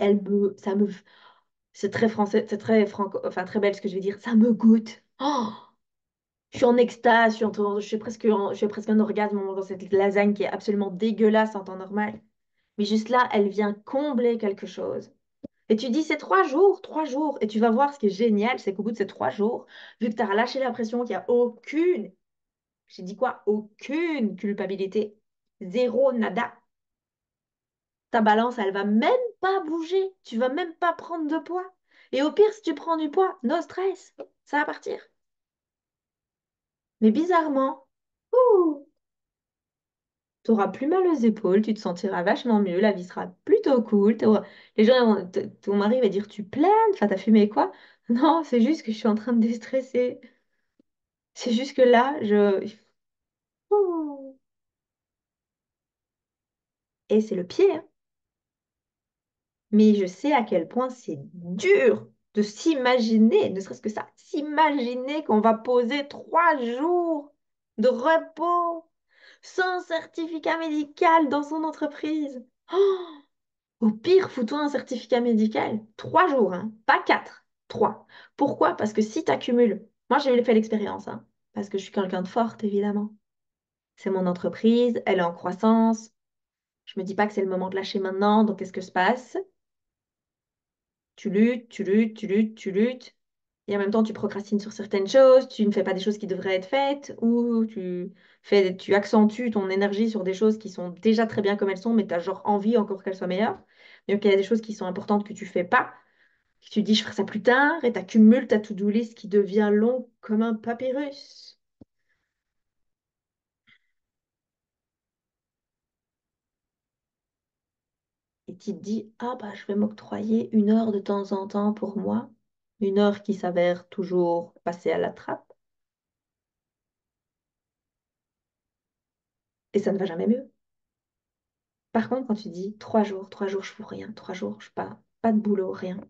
c'est très français, c'est très franco, enfin très belle ce que je vais dire. Ça me goûte. Oh, je suis en extase, je suis presque un orgasme en mangeant cette lasagne qui est absolument dégueulasse en temps normal. Mais juste là, elle vient combler quelque chose. Et tu dis, c'est 3 jours, 3 jours. Et tu vas voir ce qui est génial, c'est qu'au bout de ces 3 jours, vu que tu as relâché la pression, qu'il n'y a aucune, j'ai dit quoi? Aucune culpabilité. Zéro, nada. Ta balance, elle va même pas bouger. Tu vas même pas prendre de poids. Et au pire, si tu prends du poids, no stress. Ça va partir. Mais bizarrement, tu auras plus mal aux épaules, tu te sentiras vachement mieux, la vie sera plutôt cool. Les gens, ton mari va dire, tu planes, enfin, t'as fumé quoi? Non, c'est juste que je suis en train de déstresser. C'est juste que là, Ouh. Et c'est le pied, hein. Mais je sais à quel point c'est dur de s'imaginer, ne serait-ce que ça, s'imaginer qu'on va poser 3 jours de repos sans certificat médical dans son entreprise. Oh, Au pire, fous-toi un certificat médical. 3 jours, hein, pas quatre. 3. Pourquoi? Parce que si tu accumules, moi j'ai fait l'expérience, hein, parce que je suis quelqu'un de forte, évidemment. C'est mon entreprise, elle est en croissance. Je me dis pas que c'est le moment de lâcher maintenant, donc qu'est-ce que se passe? Tu luttes, tu luttes, tu luttes, tu luttes. Et en même temps, tu procrastines sur certaines choses, tu ne fais pas des choses qui devraient être faites, ou tu accentues ton énergie sur des choses qui sont déjà très bien comme elles sont, mais tu as genre envie encore qu'elles soient meilleures. Donc il y a des choses qui sont importantes que tu fais pas, que tu dis je ferai ça plus tard, et tu accumules ta to-do list qui devient long comme un papyrus. Et tu te dis, ah bah je vais m'octroyer 1 heure de temps en temps pour moi, 1 heure qui s'avère toujours passer à la trappe, et ça ne va jamais mieux. Par contre, quand tu dis 3 jours, 3 jours, je fous rien, 3 jours, je pas de boulot, rien.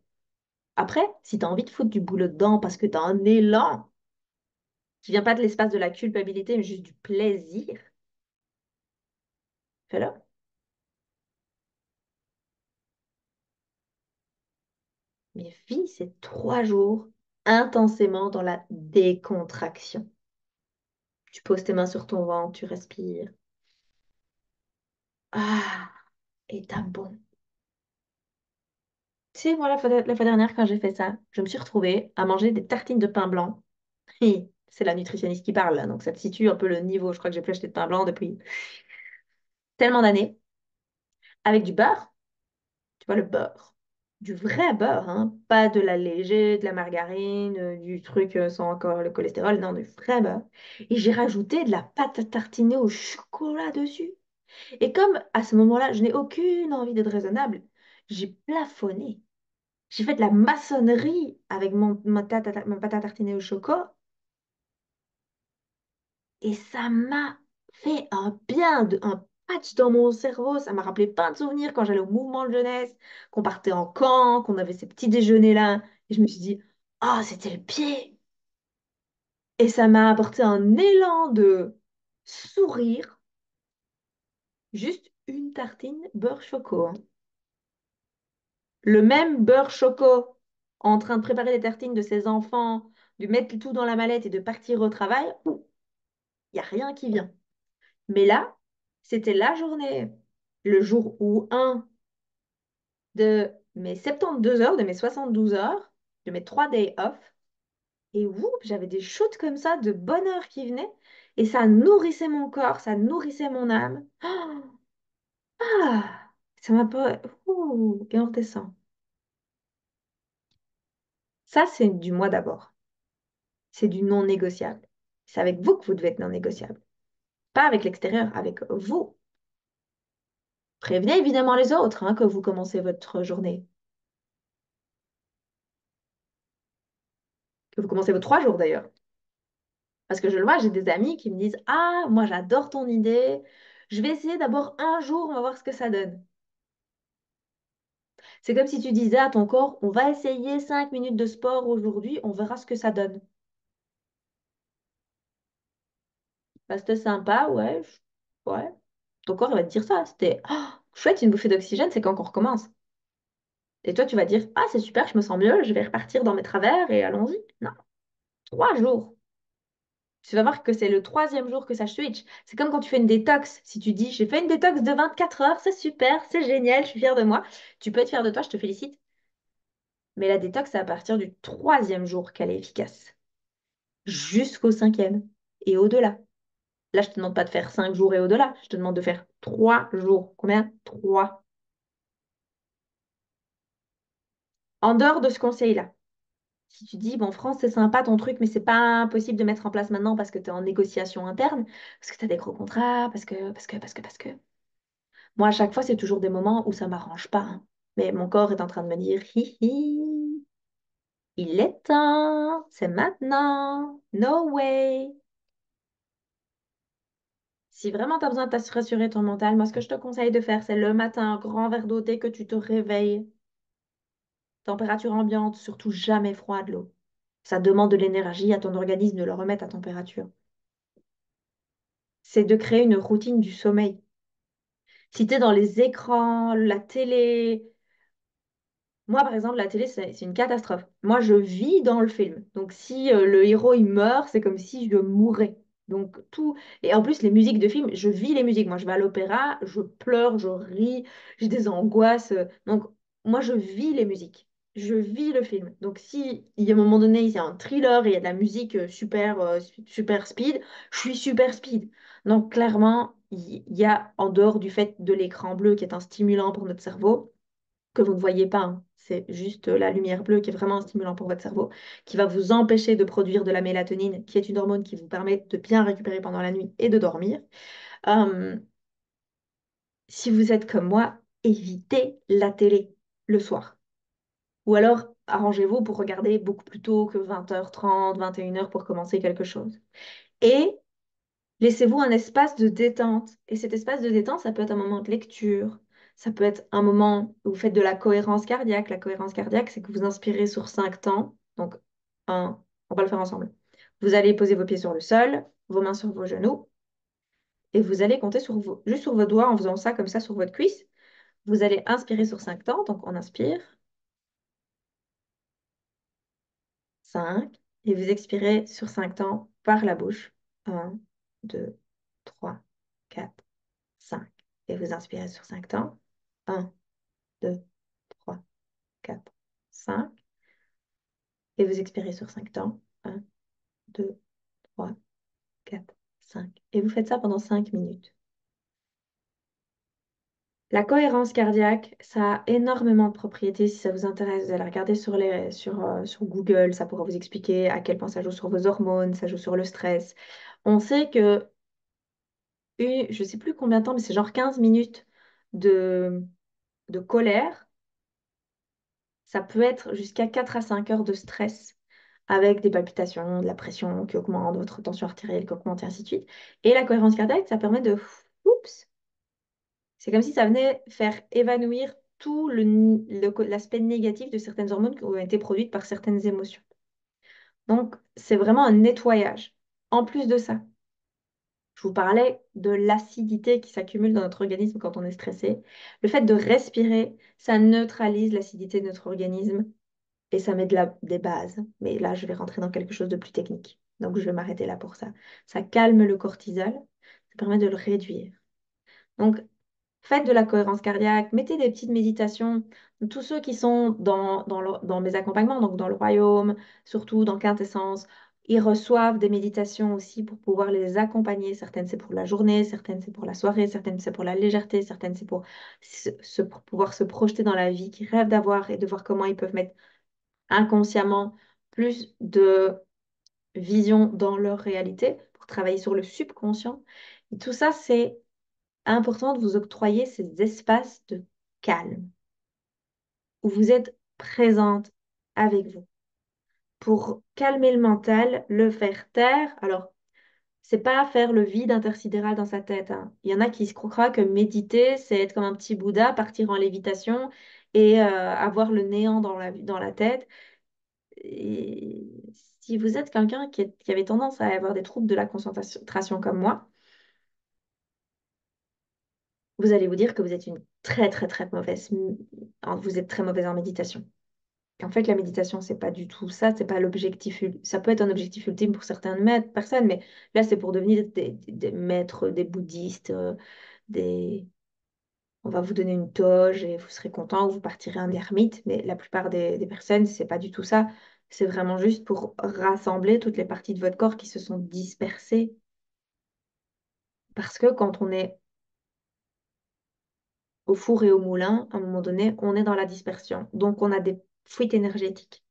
Après, si tu as envie de foutre du boulot dedans parce que tu as un élan qui vient pas de l'espace de la culpabilité, mais juste du plaisir, fais-le. Mais vie, c'est 3 jours intensément dans la décontraction. Tu poses tes mains sur ton ventre, tu respires. Ah, et t'as bon. Tu sais, moi, la fois dernière, quand j'ai fait ça, je me suis retrouvée à manger des tartines de pain blanc. Hi, c'est la nutritionniste qui parle, là, donc ça te situe un peu le niveau. Je crois que j'ai plus acheté de pain blanc depuis tellement d'années. Avec du beurre, tu vois, le beurre. Du vrai beurre, hein. Pas de la léger, de la margarine, du truc sans encore le cholestérol, non, du vrai beurre. Et j'ai rajouté de la pâte à tartiner au chocolat dessus. Et comme à ce moment-là, je n'ai aucune envie d'être raisonnable, j'ai plafonné. J'ai fait de la maçonnerie avec ma pâte à tartiner au chocolat et ça m'a fait un bien, un patch dans mon cerveau. Ça m'a rappelé plein de souvenirs quand j'allais au mouvement de jeunesse, qu'on partait en camp, qu'on avait ces petits déjeuners-là. Et je me suis dit, ah, c'était le pied. Et ça m'a apporté un élan de sourire, juste une tartine beurre choco, hein. Le même beurre choco en train de préparer les tartines de ses enfants, de mettre tout dans la mallette et de partir au travail, il n'y a rien qui vient. Mais là, c'était la journée, le jour où un de mes 72 heures, de mes 72 heures, de mes 3 days off, et whoop, j'avais des shoots comme ça de bonheur qui venaient, et ça nourrissait mon corps, ça nourrissait mon âme. Ah, ça m'a pas... Ouh, et on redescend. Ça, c'est du moi d'abord. C'est du non négociable. C'est avec vous que vous devez être non négociable. Pas avec l'extérieur, avec vous. Prévenez évidemment les autres hein, que vous commencez votre journée. Que vous commencez vos 3 jours d'ailleurs. Parce que je le vois, j'ai des amis qui me disent, ah, moi j'adore ton idée. Je vais essayer d'abord un jour, on va voir ce que ça donne. C'est comme si tu disais à ton corps, on va essayer 5 minutes de sport aujourd'hui, on verra ce que ça donne. Bah, c'était sympa, ouais. Ouais. Ton corps il va te dire ça. C'était, ah, chouette, une bouffée d'oxygène, c'est quand qu'on recommence. Et toi, tu vas dire, ah, c'est super, je me sens mieux, je vais repartir dans mes travers et allons-y. Non, 3 jours. Tu vas voir que c'est le troisième jour que ça switch. C'est comme quand tu fais une détox. Si tu dis, j'ai fait une détox de 24 heures, c'est super, c'est génial, je suis fière de moi. Tu peux être fière de toi, je te félicite. Mais la détox, c'est à partir du troisième jour qu'elle est efficace. Jusqu'au cinquième et au-delà. Là, je te demande pas de faire 5 jours et au-delà. Je te demande de faire 3 jours. Combien? 3. En dehors de ce conseil-là. Si tu dis, bon, France, c'est sympa ton truc, mais c'est pas possible de mettre en place maintenant parce que tu es en négociation interne, parce que tu as des gros contrats, parce que. Moi, à chaque fois, c'est toujours des moments où ça m'arrange pas, hein. Mais mon corps est en train de me dire, hi hi, il est temps, c'est maintenant, no way. Si vraiment tu as besoin de rassurer ton mental, moi, ce que je te conseille de faire, c'est le matin, un grand verre d'eau dès que tu te réveilles. Température ambiante, surtout jamais froide l'eau. Ça demande de l'énergie à ton organisme de le remettre à température. C'est de créer une routine du sommeil. Si tu es dans les écrans, la télé, moi, par exemple, la télé, c'est une catastrophe. Moi, je vis dans le film. Donc, si le héros, il meurt, c'est comme si je mourais. Donc, tout. Et en plus, les musiques de film, je vis les musiques. Moi, je vais à l'opéra, je pleure, je ris, j'ai des angoisses. Donc, moi, je vis les musiques. Je vis le film. Donc, si il y a un moment donné, il y a un thriller et il y a de la musique super speed, je suis super speed. Donc, clairement, il y a, en dehors du fait de l'écran bleu qui est un stimulant pour notre cerveau, que vous ne voyez pas, hein. C'est juste la lumière bleue qui est vraiment un stimulant pour votre cerveau, qui va vous empêcher de produire de la mélatonine, qui est une hormone qui vous permet de bien récupérer pendant la nuit et de dormir. Euh, si vous êtes comme moi, évitez la télé le soir. Ou alors, arrangez-vous pour regarder beaucoup plus tôt que 20h30, 21h pour commencer quelque chose. Et laissez-vous un espace de détente. Et cet espace de détente, ça peut être un moment de lecture, ça peut être un moment où vous faites de la cohérence cardiaque. La cohérence cardiaque, c'est que vous inspirez sur 5 temps. Donc, un, on va le faire ensemble. Vous allez poser vos pieds sur le sol, vos mains sur vos genoux, et vous allez compter juste sur vos doigts en faisant ça comme ça sur votre cuisse. Vous allez inspirer sur 5 temps. Donc, on inspire 5 et vous expirez sur 5 temps par la bouche. Un, 2, 3, 4. 5. Et vous inspirez sur 5 temps. Un, 2, 3, 4, 5. Et vous expirez sur 5 temps. Un, 2, 3, 4, 5. Et vous faites ça pendant 5 minutes. La cohérence cardiaque, ça a énormément de propriétés. Si ça vous intéresse, vous allez regarder sur Google. Ça pourra vous expliquer à quel point ça joue sur vos hormones, ça joue sur le stress. On sait que, je ne sais plus combien de temps, mais c'est genre 15 minutes de, de colère. Ça peut être jusqu'à 4 à 5 heures de stress avec des palpitations, de la pression qui augmente, votre tension artérielle qui augmente et ainsi de suite. Et la cohérence cardiaque, ça permet de... Oups! C'est comme si ça venait faire évanouir tout l'aspect négatif de certaines hormones qui ont été produites par certaines émotions. Donc, c'est vraiment un nettoyage. En plus de ça, je vous parlais de l'acidité qui s'accumule dans notre organisme quand on est stressé. Le fait de respirer, ça neutralise l'acidité de notre organisme et ça met des bases. Mais là, je vais rentrer dans quelque chose de plus technique. Donc, je vais m'arrêter là pour ça. Ça calme le cortisol, ça permet de le réduire. Donc, faites de la cohérence cardiaque, mettez des petites méditations. Tous ceux qui sont dans mes accompagnements, donc dans le royaume, surtout dans Quintessence, ils reçoivent des méditations aussi pour pouvoir les accompagner. Certaines, c'est pour la journée, certaines, c'est pour la soirée, certaines, c'est pour la légèreté, certaines, c'est pour pour pouvoir se projeter dans la vie qu'ils rêvent d'avoir et de voir comment ils peuvent mettre inconsciemment plus de vision dans leur réalité pour travailler sur le subconscient. Et tout ça, c'est important de vous octroyer ces espaces de calme où vous êtes présente avec vous pour calmer le mental, le faire taire. Alors, c'est pas faire le vide intersidéral dans sa tête, hein. Il y en a qui se croient que méditer, c'est être comme un petit Bouddha, partir en lévitation et avoir le néant dans la tête. Et si vous êtes quelqu'un qui avait tendance à avoir des troubles de la concentration comme moi, vous allez vous dire que vous êtes une très très très mauvaise, vous êtes très mauvaise en méditation. En fait, la méditation, c'est pas du tout ça, c'est pas l'objectif. Ça peut être un objectif ultime pour certaines personnes, mais là, c'est pour devenir des maîtres, des bouddhistes, des... On va vous donner une toge et vous serez content, ou vous partirez en ermite, mais la plupart des personnes, c'est pas du tout ça. C'est vraiment juste pour rassembler toutes les parties de votre corps qui se sont dispersées. Parce que quand on est au four et au moulin, à un moment donné, on est dans la dispersion. Donc, on a des fuites énergétiques.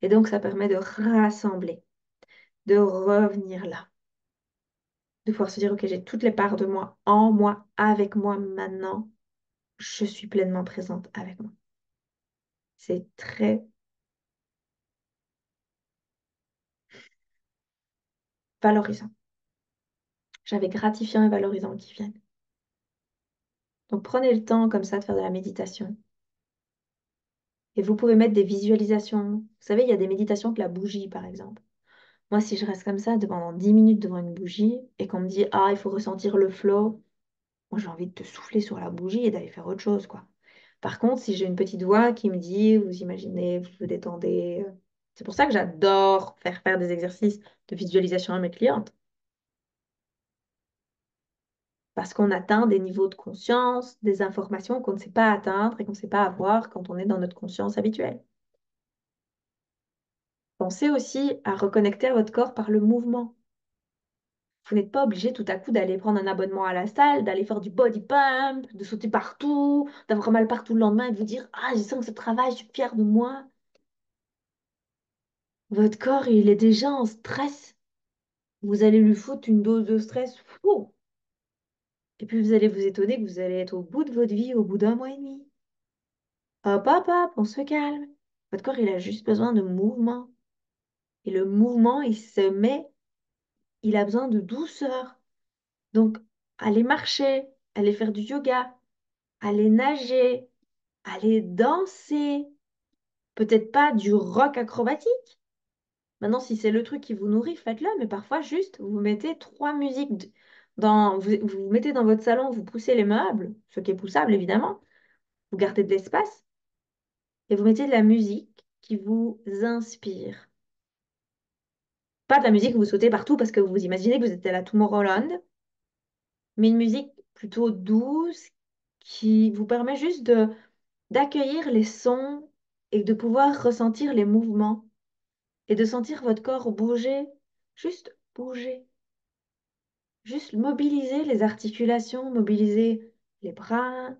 Et donc, ça permet de rassembler, de revenir là, de pouvoir se dire, OK, j'ai toutes les parts de moi en moi, avec moi maintenant. Je suis pleinement présente avec moi. C'est très valorisant. J'avais gratifiant et valorisant qui viennent. Donc, prenez le temps comme ça de faire de la méditation. Et vous pouvez mettre des visualisations. Vous savez, il y a des méditations avec la bougie, par exemple. Moi, si je reste comme ça pendant 10 minutes devant une bougie et qu'on me dit, ah, il faut ressentir le flow, Moi, j'ai envie de te souffler sur la bougie et d'aller faire autre chose, quoi. Par contre, si j'ai une petite voix qui me dit, vous imaginez, vous vous détendez. C'est pour ça que j'adore faire des exercices de visualisation à mes clientes. Parce qu'on atteint des niveaux de conscience, des informations qu'on ne sait pas atteindre et qu'on ne sait pas avoir quand on est dans notre conscience habituelle. Pensez aussi à reconnecter à votre corps par le mouvement. Vous n'êtes pas obligé tout à coup d'aller prendre un abonnement à la salle, d'aller faire du body pump, de sauter partout, d'avoir mal partout le lendemain et de vous dire, ah, je sens que ce travail, je suis fière de moi. Votre corps, il est déjà en stress. Vous allez lui foutre une dose de stress fou. Et puis vous allez vous étonner que vous allez être au bout de votre vie au bout d'un mois et demi. Hop, hop, hop, on se calme. Votre corps, il a juste besoin de mouvement. Et le mouvement, il a besoin de douceur. Donc, allez marcher, allez faire du yoga, allez nager, allez danser. Peut-être pas du rock acrobatique. Maintenant, si c'est le truc qui vous nourrit, faites-le. Mais parfois, juste, vous mettez trois musiques vous mettez dans votre salon, vous poussez les meubles, ce qui est poussable évidemment. Vous gardez de l'espace et vous mettez de la musique qui vous inspire. Pas de la musique où vous sautez partout parce que vous vous imaginez que vous êtes à la Tomorrowland, mais une musique plutôt douce qui vous permet juste d'accueillir les sons et de pouvoir ressentir les mouvements et de sentir votre corps bouger, juste bouger, juste mobiliser les articulations, mobiliser les bras,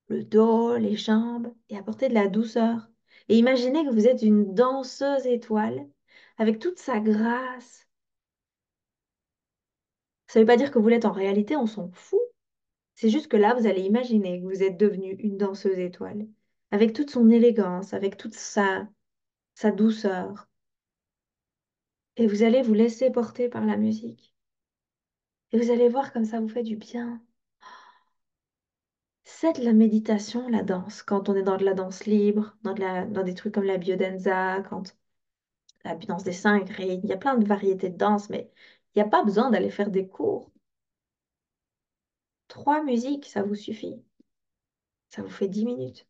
le dos, les jambes et apporter de la douceur. Et imaginez que vous êtes une danseuse étoile avec toute sa grâce. Ça ne veut pas dire que vous l'êtes en réalité, on s'en fout. C'est juste que là, vous allez imaginer que vous êtes devenue une danseuse étoile, avec toute son élégance, avec toute sa douceur. Et vous allez vous laisser porter par la musique. Et vous allez voir comme ça vous fait du bien. C'est de la méditation, la danse. Quand on est dans de la danse libre, dans des trucs comme la biodanza, quand la danse des cinq rythmes, il y a plein de variétés de danse, mais il n'y a pas besoin d'aller faire des cours. Trois musiques, ça vous suffit. Ça vous fait 10 minutes.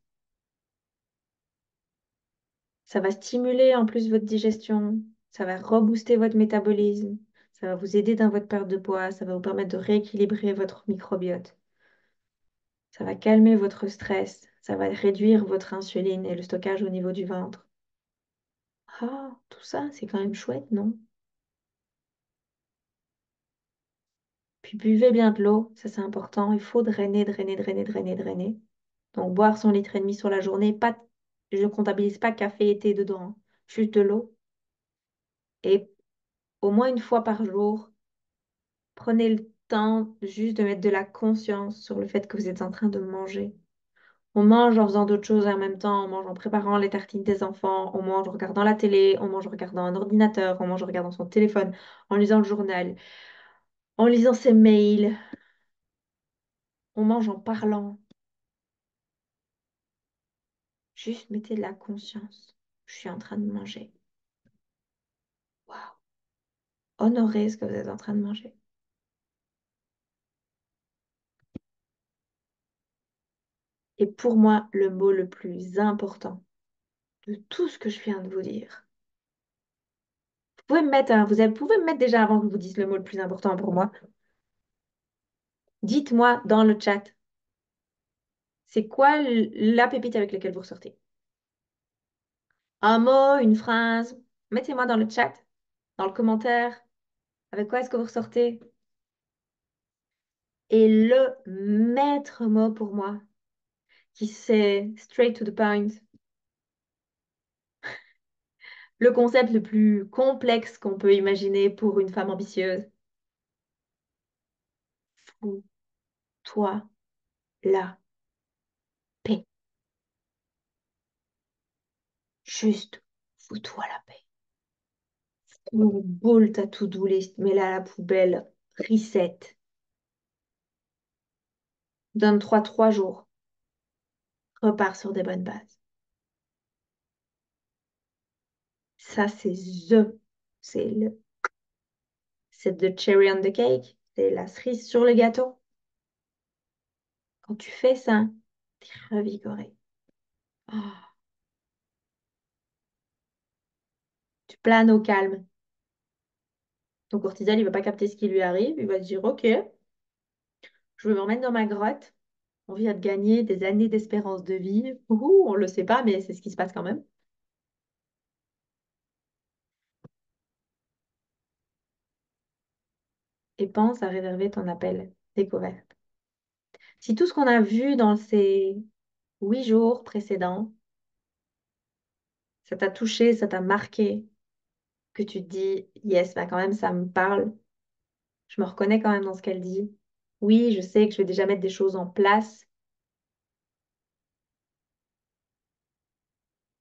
Ça va stimuler en plus votre digestion, ça va rebooster votre métabolisme, ça va vous aider dans votre perte de poids, ça va vous permettre de rééquilibrer votre microbiote, ça va calmer votre stress, ça va réduire votre insuline et le stockage au niveau du ventre. Ah, tout ça, c'est quand même chouette, non? Puis buvez bien de l'eau, ça c'est important, il faut drainer, drainer, drainer, drainer, drainer. Donc boire 1,5 litre sur la journée, pas, je ne comptabilise pas café et thé dedans, hein. Juste de l'eau. Et au moins une fois par jour, prenez le temps juste de mettre de la conscience sur le fait que vous êtes en train de manger. On mange en faisant d'autres choses en même temps, on mange en préparant les tartines des enfants, on mange en regardant la télé, on mange en regardant un ordinateur, on mange en regardant son téléphone, en lisant le journal, en lisant ses mails, on mange en parlant. Juste mettez de la conscience. Je suis en train de manger. Waouh. Honorez ce que vous êtes en train de manger. Et pour moi, le mot le plus important de tout ce que je viens de vous dire, vous pouvez me mettre déjà avant que je vous dise le mot le plus important pour moi. Dites-moi dans le chat, c'est quoi la pépite avec laquelle vous ressortez? Un mot, une phrase. Mettez-moi dans le chat, dans le commentaire, avec quoi est-ce que vous ressortez? Et le maître mot pour moi, qui c'est straight to the point, le concept le plus complexe qu'on peut imaginer pour une femme ambitieuse. Fous-toi la paix. Juste fous-toi la paix. Boule ta to-do list, mets-la à la poubelle, reset. Donne-toi 3 jours. Repars sur des bonnes bases. Ça, c'est c'est the cherry on the cake. C'est la cerise sur le gâteau. Quand tu fais ça, t'es revigoré. Oh, tu planes au calme. Ton cortisol, il va pas capter ce qui lui arrive. Il va se dire, OK, je vais me remettre dans ma grotte. On vient de gagner des années d'espérance de vie. Ouhou, on le sait pas, mais c'est ce qui se passe quand même. Et pense à réserver ton appel découverte. Si tout ce qu'on a vu dans ces 8 jours précédents, ça t'a touché, ça t'a marqué, que tu te dis, yes, bah quand même, ça me parle. Je me reconnais quand même dans ce qu'elle dit. Oui, je sais que je vais déjà mettre des choses en place.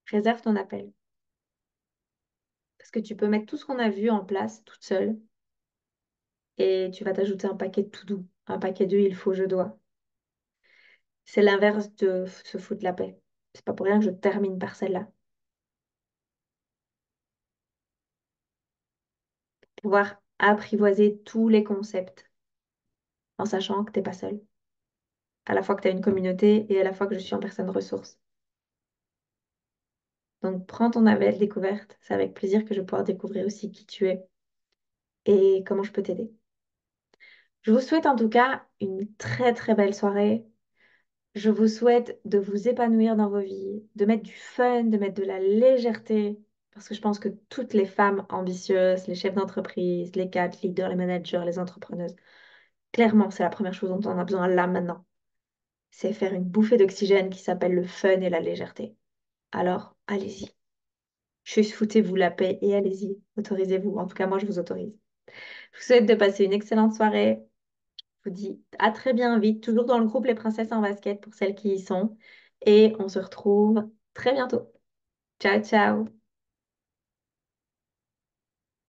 Réserve ton appel. Parce que tu peux mettre tout ce qu'on a vu en place toute seule et tu vas t'ajouter un paquet de tout doux, un paquet de il faut, je dois. C'est l'inverse de se foutre la paix. C'est pas pour rien que je termine par celle-là. Pouvoir apprivoiser tous les concepts en sachant que t'es pas seule. À la fois que tu as une communauté et à la fois que je suis en personne ressource. Donc prends ton appel découverte. C'est avec plaisir que je vais pouvoir découvrir aussi qui tu es et comment je peux t'aider. Je vous souhaite en tout cas une très très belle soirée. Je vous souhaite de vous épanouir dans vos vies, de mettre du fun, de mettre de la légèreté, parce que je pense que toutes les femmes ambitieuses, les chefs d'entreprise, les cadres, les leaders, les managers, les entrepreneuses, clairement, c'est la première chose dont on a besoin là maintenant. C'est faire une bouffée d'oxygène qui s'appelle le fun et la légèreté. Alors, allez-y. Juste foutez-vous la paix et allez-y. Autorisez-vous. En tout cas, moi, je vous autorise. Je vous souhaite de passer une excellente soirée. Je vous dis à très bien vite, toujours dans le groupe Les Princesses en basket pour celles qui y sont. Et on se retrouve très bientôt. Ciao, ciao!